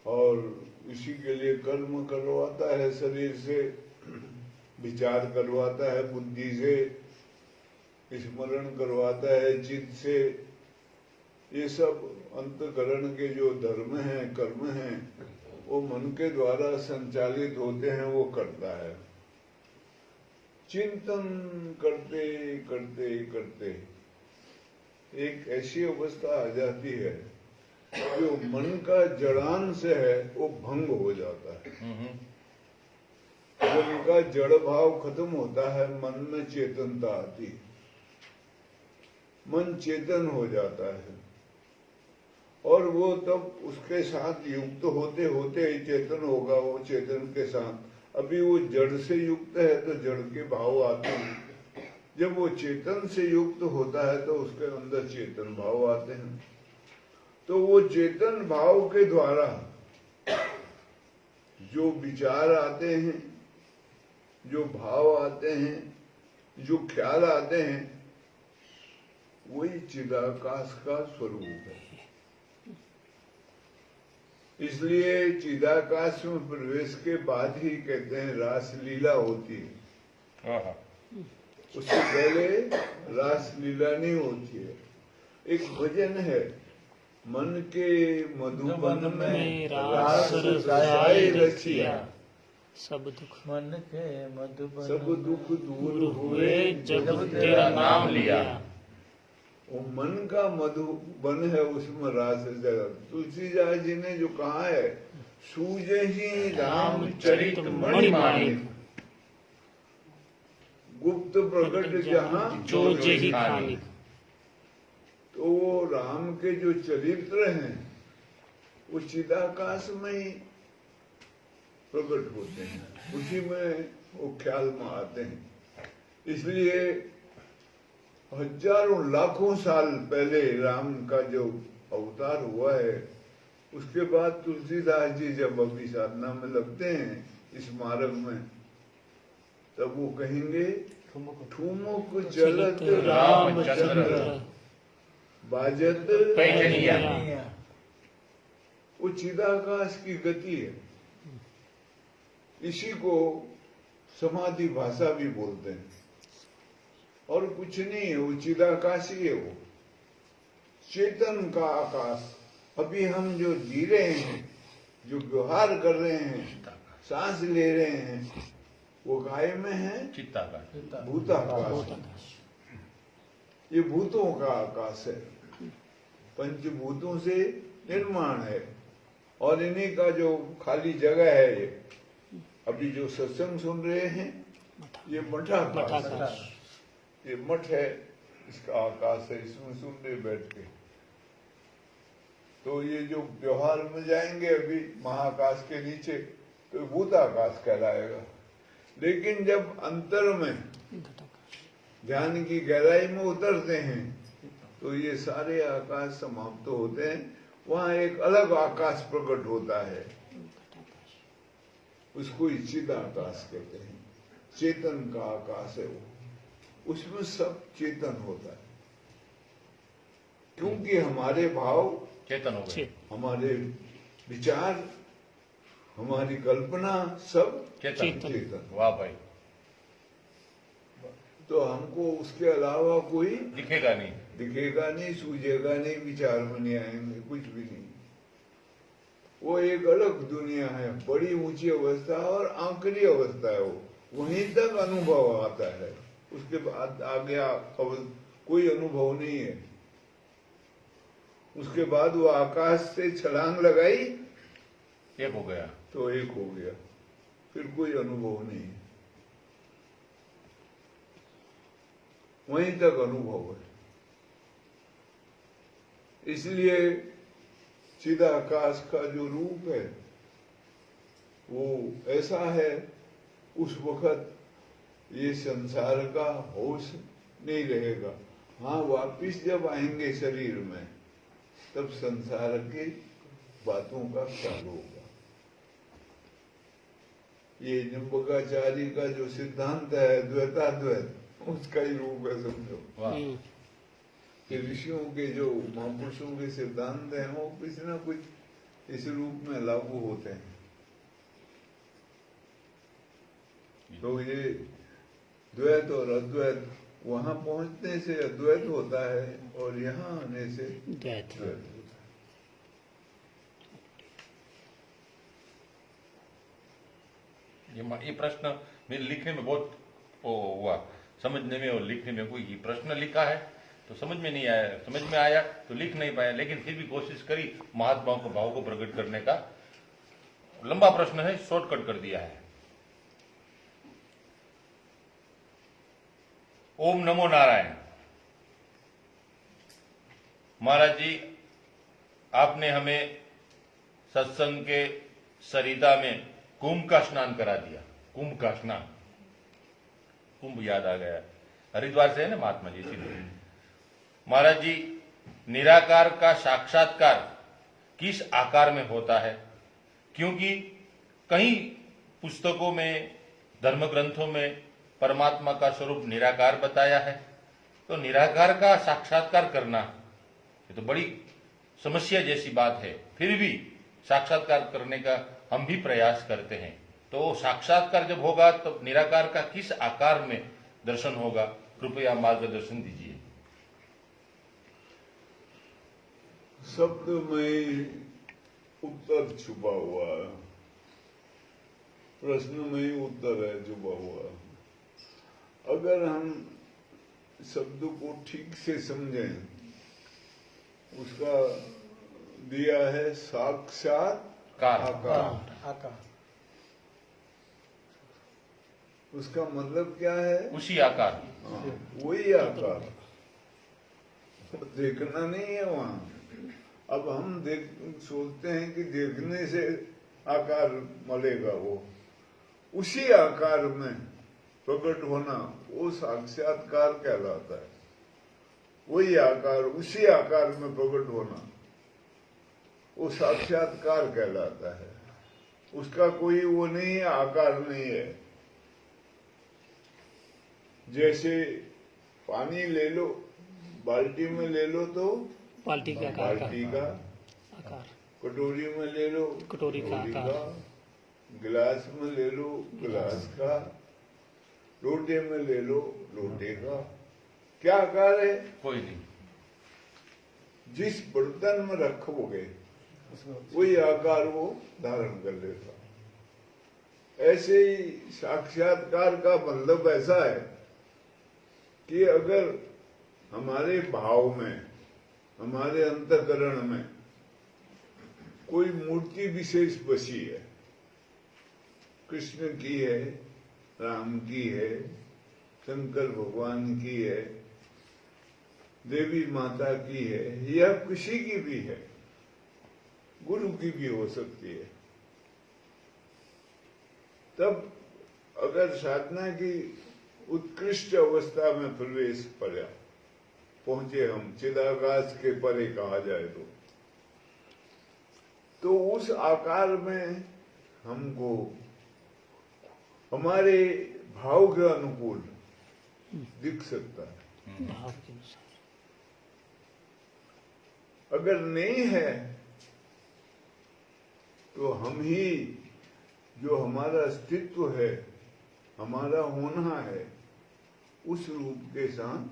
और इसी के लिए कर्म करवाता है, शरीर से विचार करवाता है, बुद्धि से स्मरण करवाता है, चित्त से। ये सब अंतकरण के जो धर्म हैं, कर्म हैं, वो मन के द्वारा संचालित होते हैं, वो करता है। चिंतन करते करते करते एक ऐसी अवस्था आ जाती है जो मन का जड़ांश है वो भंग हो जाता है। जब उनका जड़ भाव खत्म होता है, मन में चेतनता आती है, मन चेतन हो जाता है और वो तब उसके साथ युक्त होते होते चेतन होगा। वो चेतन के साथ, अभी वो जड़ से युक्त है तो जड़ के भाव आते हैं। जब वो चेतन से युक्त होता है तो उसके अंदर चेतन भाव आते हैं। तो वो चेतन भाव के द्वारा जो विचार आते हैं, जो भाव आते हैं, जो ख्याल आते हैं, वही चिदाकाश का स्वरूप है। इसलिए चिदाकाश में प्रवेश के बाद ही कहते हैं रास लीला होती है, उससे पहले रास लीला नहीं होती है। एक भजन है, मन के मधुबन में रास रसाई रचिया, सब दुख मन के मधुबन सब दुख दूर हुए जब तेरा नाम लिया। वो मन का मधुबन है, उसमें रास जगह। तुलसीदास जी ने जो कहा है, सूझे ही रामचरित मणिमाणिक, गुप्त प्रकट जहाँ जो जेहि खानी। तो वो राम के जो चरित्र हैं वो चिदाकाश में ही प्रकट होते हैं, उसी में वो ख्याल में आते हैं। इसलिए हजारों लाखों साल पहले राम का जो अवतार हुआ है, उसके बाद तुलसीदास जी जब अपनी साधना में लगते हैं इस मार्ग में, तब वो कहेंगे ठुमुक चलत रामचंद्र, बाजत पैजनिया। वो चिदाकाश की गति है। इसी को समाधि भाषा भी बोलते हैं। और कुछ नहीं है, वो चिदाकाश ही है, वो चेतन का आकाश। अभी हम जो जी रहे हैं, जो व्यवहार कर रहे हैं, सांस ले रहे हैं, वो काय में है? चित्ताकाश। भूताकाश। ये भूतों का आकाश है, पंचभूतों से निर्माण है। और इन्हीं का जो खाली जगह है, ये अभी जो सत्संग सुन रहे हैं, ये मठाकाश है। ये मठ है, इसका आकाश है, इसमें सुन रहे बैठ के। तो ये जो व्यवहार में जाएंगे अभी महाकाश के नीचे, तो भूताकाश कहलाएगा। लेकिन जब अंतर में ध्यान की गहराई में उतरते हैं, तो ये सारे आकाश समाप्त होते हैं। वहां एक अलग आकाश प्रकट होता है, उसको चिद आकाश कहते हैं। चेतन का आकाश है वो, उसमें सब चेतन होता है। क्योंकि हमारे भाव चेतन हो गए, हमारे विचार, हमारी कल्पना सब चेतन। चेतन। वाह भाई, तो हमको उसके अलावा कोई दिखेगा नहीं। दिखेगा नहीं, सूझेगा नहीं, विचार में नहीं आएंगे, कुछ भी नहीं। वो एक अलग दुनिया है, बड़ी ऊंची अवस्था और आखिरी अवस्था है। वो वहीं तक अनुभव आता है, उसके बाद आगे कोई अनुभव नहीं है। उसके बाद वो आकाश से छलांग लगाई, एक हो गया, तो एक हो गया, फिर कोई अनुभव नहीं है, वहीं तक अनुभव है। इसलिए चिदाकाश का जो रूप है वो ऐसा है, उस वक्त ये संसार का होश नहीं रहेगा। हाँ, वापिस जब आएंगे शरीर में, तब संसार की बातों का ख्याल होगा। ये निम्बकाचार्य का जो सिद्धांत है द्वैताद्वैत, उसका ही रूप है समझो। वाह, कि ऋषियों के जो महापुरुषों के सिद्धांत हैं, वो किसी न कुछ इस रूप में लागू होते हैं। तो ये द्वैत और अद्वैत वहां पहुंचने से अद्वैत होता है, और यहाँ आने से द्वैत। होता है। ये प्रश्न मेरे लिखने में बहुत वो हुआ, समझने में और लिखने में। कोई प्रश्न लिखा है तो समझ में नहीं आया, समझ में आया तो लिख नहीं पाया, लेकिन फिर भी कोशिश करी महात्माओं को भाव को प्रकट करने का। लंबा प्रश्न है, शॉर्टकट कर दिया है। ओम नमो नारायण। महाराज जी, आपने हमें सत्संग के सरिता में कुंभ का स्नान करा दिया। कुंभ का स्नान, कुंभ याद आ गया, हरिद्वार से है ना महात्मा जी, इसीलिए। महाराज जी, निराकार का साक्षात्कार किस आकार में होता है? क्योंकि कई पुस्तकों में, धर्म ग्रंथों में परमात्मा का स्वरूप निराकार बताया है, तो निराकार का साक्षात्कार करना ये तो बड़ी समस्या जैसी बात है। फिर भी साक्षात्कार करने का हम भी प्रयास करते हैं। तो साक्षात्कार जब होगा तो निराकार का किस आकार में दर्शन होगा? कृपया मार्गदर्शन दीजिए। शब्द में उत्तर छुपा हुआ है, प्रश्न में ही उत्तर है छुपा हुआ। अगर हम शब्द को ठीक से समझें, उसका दिया है साक्षात्कार। आका उसका मतलब क्या है? उसी आकार। हाँ, वही आकार, देखना नहीं है वहां। अब हम सोचते हैं कि देखने से आकार मिलेगा, वो उसी आकार में प्रकट होना, वो साक्षात्कार कहलाता है। वही आकार, उसी आकार में प्रकट होना, वो साक्षात्कार कहलाता है। उसका कोई वो नहीं है, आकार नहीं है। जैसे पानी ले लो, बाल्टी में ले लो तो बाल्टी के आकार का बाल्टी का, आकार, कटोरी में ले लो कटोरी का कटोरी आकार। का, गिलास में ले लो गिलास का, लोटे में ले लो लोटे का। क्या आकार है? कोई नहीं। जिस बर्तन में रखोगे वही आकार वो धारण कर लेता। ऐसे ही साक्षात्कार का मतलब ऐसा है कि अगर हमारे भाव में, हमारे अंतःकरण में कोई मूर्ति विशेष बसी है, कृष्ण की है, राम की है, शंकर भगवान की है, देवी माता की है, या किसी की भी है, गुरु की भी हो सकती है, तब अगर साधना की उत्कृष्ट अवस्था में प्रवेश पड़ा, पहुंचे हम, चिदाकाश के परे कहा जाए तो उस आकार में हमको हमारे भाव के अनुकूल दिख सकता है। भाव के अनुसार। अगर नहीं है तो हम ही जो हमारा अस्तित्व है, हमारा होना है, उस रूप के साथ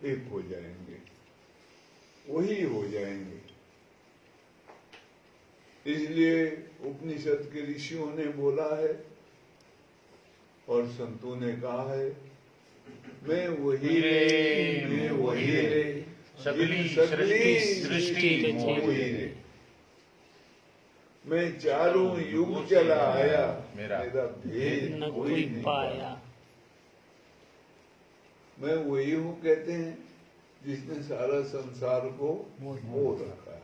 एक हो जाएंगे, वही हो जाएंगे। इसलिए उपनिषद के ऋषियों ने बोला है और संतों ने कहा है, मैं वही रे, मैं वही रे, सगली सृष्टि मोही रे। मैं चारों युग चला आया, मेरा भेद न कोई कोई नहीं पाया। मैं वही हूँ कहते हैं जिसने सारा संसार को मोह रखा है।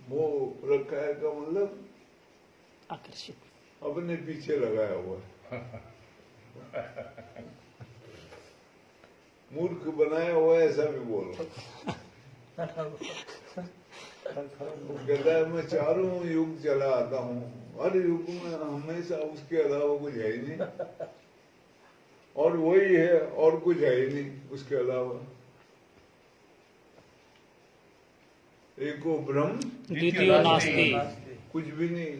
मोह रखा है का मतलब आकर्षित, अपने पीछे लगाया हुआ है, मूर्ख बनाया हुआ है, ऐसा भी बोलो। वो कहता है मैं चारों युग चला आता हूँ, हर युग में हमेशा उसके अलावा कुछ है ही नहीं, और वही है और कुछ है ही नहीं उसके अलावा। एको ब्रह्म द्वितीयो नास्ति। कुछ भी नहीं,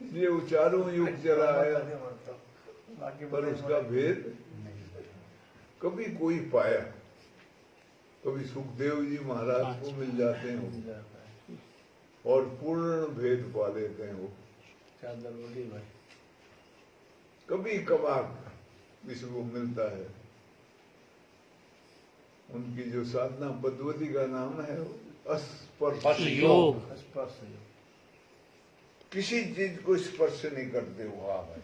इसलिए वो चारों युग चला आया, पर उसका भेद कभी कोई पाया। कभी सुखदेव जी महाराज को मिल जाते हैं वो, और पूर्ण भेद पा लेते हैं वो। कभी कभार किसी को मिलता है। उनकी जो साधना पद्धति का नाम है स्पर्श योग। किसी चीज को स्पर्श नहीं करते हुआ है,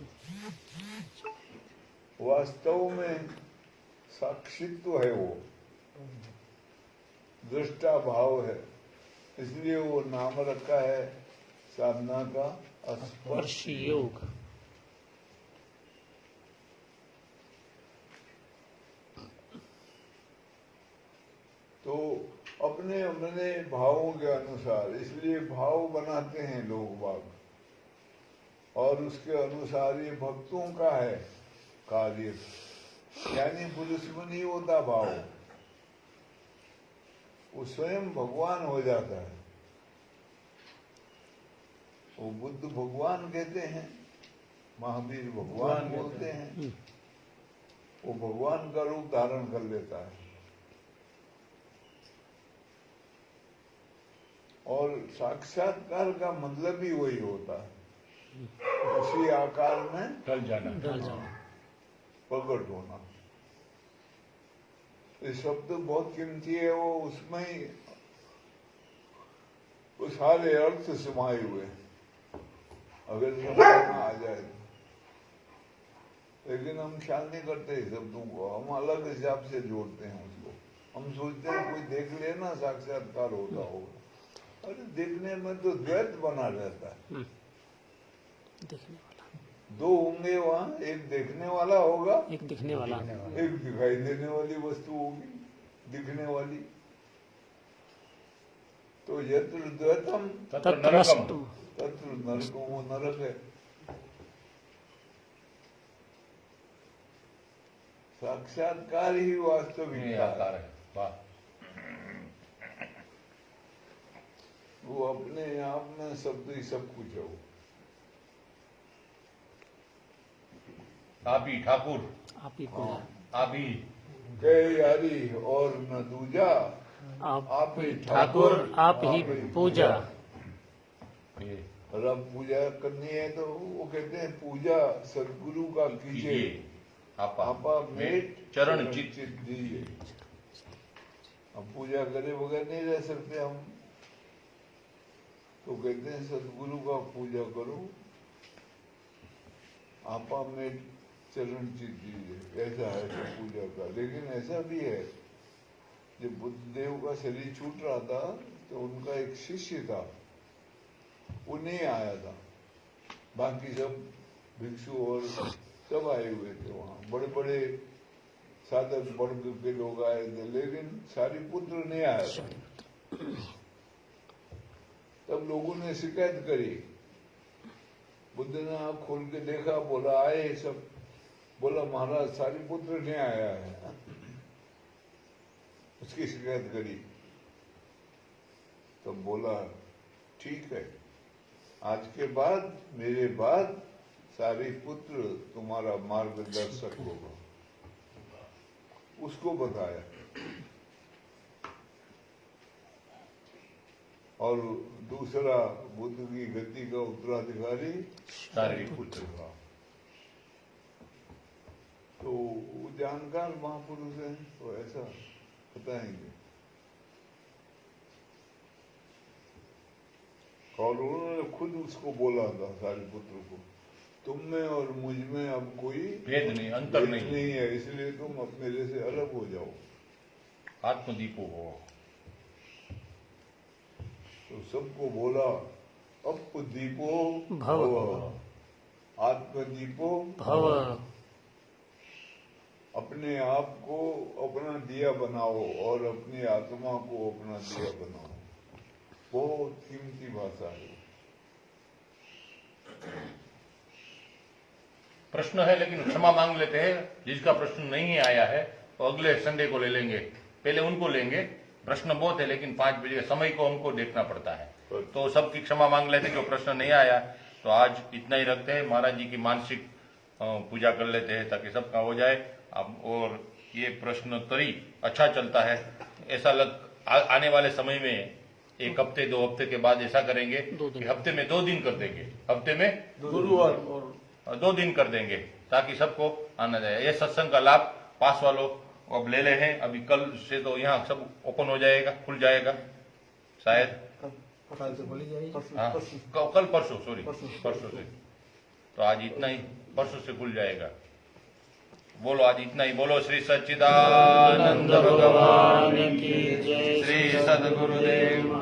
वास्तव में साक्षित्व है, वो दृष्टा भाव है, इसलिए वो नाम रखा है साधना का स्पर्श योग। तो अपने अपने भावों के अनुसार, इसलिए भाव बनाते हैं लोग बाग, और उसके अनुसार ये भक्तों का है कार्य। यानी पुरुष में नहीं होता भाव, वो स्वयं भगवान हो जाता है। वो बुद्ध भगवान कहते हैं, महावीर भगवान बोलते हैं, वो भगवान का रूप धारण कर लेता है, और साक्षात्कार का मतलब ही वही होता है, उसी आकार में ढल जाना, प्रकट होना। ये शब्द बहुत कीमती है, वो उसमें ही वो सारे अर्थ समाये हुए हैं, अगर समझ में आ जाए। लेकिन हम ख्याल नहीं करते शब्दों को, हम अलग हिसाब से जोड़ते हैं उसको। हम सोचते हैं कोई देख लेना साक्षात्कार होता होगा, अरे देखने में तो द्वैत बना रहता है। देखने वाला दो होंगे वहाँ, एक देखने वाला होगा, एक दिखने वाला, एक दिखाई देने वाली वस्तु होगी, दिखने वाली। तो यत्र द्वैतम तत्र नरकम। तत्र नरकम, वो नरक है। साक्षात्कार ही वास्तविकता निराकार है। है। वाह, वो अपने आप में शब्द ही सब कुछ है। वो आप ही ठाकुर, आप ही पूजा, आप ही कह यारी और न दूजा, आप ही ठाकुर, आप ही पूजा। ये और अब पूजा करनी है तो वो कहते हैं पूजा सदगुरु का कीजिए, कीजिए, आपा आपा मेट चरण चित दीजिए। अब पूजा करे बगैर नहीं रह सकते हम, तो कहते हैं सदगुरु का पूजा करो, आपा मेट चरण चित दीजिए। ऐसा है तो पूजा का। लेकिन ऐसा भी है, जब बुद्धदेव का शरीर छूट रहा था तो उनका एक शिष्य था, वो नहीं आया था। बाकी सब भिक्षु और सब आए हुए थे वहाँ, बड़े बड़े साधक वर्ग के लोग आए थे, लेकिन सारिपुत्र नहीं आया था। तब लोगों ने शिकायत करी, बुद्ध ने आँख खोल के देखा, बोला आए सब, बोला महाराज सारिपुत्र नहीं आया है। उसकी शिकायत करी, तब बोला ठीक है, आज के बाद मेरे बाद सारिपुत्र तुम्हारा मार्गदर्शक होगा। उसको बताया, और दूसरा बुद्ध की गति का उत्तराधिकारी सारिपुत्र था। तो वो जानकार महापुरुष है, तो ऐसा बताएंगे। और उन्होंने खुद उसको बोला था सारिपुत्र को, तुम में और मुझ में अब कोई भेद नहीं, अंतर नहीं है, इसलिए तुम अब मेरे से अलग हो जाओ। आत्मदीपो हो। तो सबको बोला अपदीपो भव। आत्मदीपो भव। अपने आप को अपना दिया बनाओ और अपनी आत्मा को अपना दिया बनाओ। बहुत कीमती भाषा है। प्रश्न है लेकिन क्षमा मांग लेते हैं। जिसका प्रश्न नहीं आया है वो अगले संडे को ले लेंगे, पहले उनको लेंगे। प्रश्न बहुत है लेकिन 5 बजे समय को हमको देखना पड़ता है, तो सबकी क्षमा मांग लेते हैं। जो प्रश्न नहीं आया तो आज इतना ही रखते हैं। महाराज जी की मानसिक पूजा कर लेते हैं ताकि सबका हो जाए। अब और ये प्रश्नोत्तरी अच्छा चलता है, ऐसा आने वाले समय में 1 हफ्ते 2 हफ्ते के बाद ऐसा करेंगे कि हफ्ते में 2 दिन कर देंगे, हफ्ते में गुरुवार और 2 दिन कर देंगे ताकि सबको आना जाए। ये सत्संग का लाभ पास वालों अब ले ले हैं। अभी कल से तो यहाँ सब ओपन हो जाएगा, खुल जाएगा शायद। कल से बोली जाएगी। हाँ, कल परसों, सॉरी परसों से। तो आज इतना ही, परसों से खुल जाएगा। बोलो आज इतना ही। बोलो श्री सच्चिदानंद भगवान की जय। श्री सद्गुरुदेव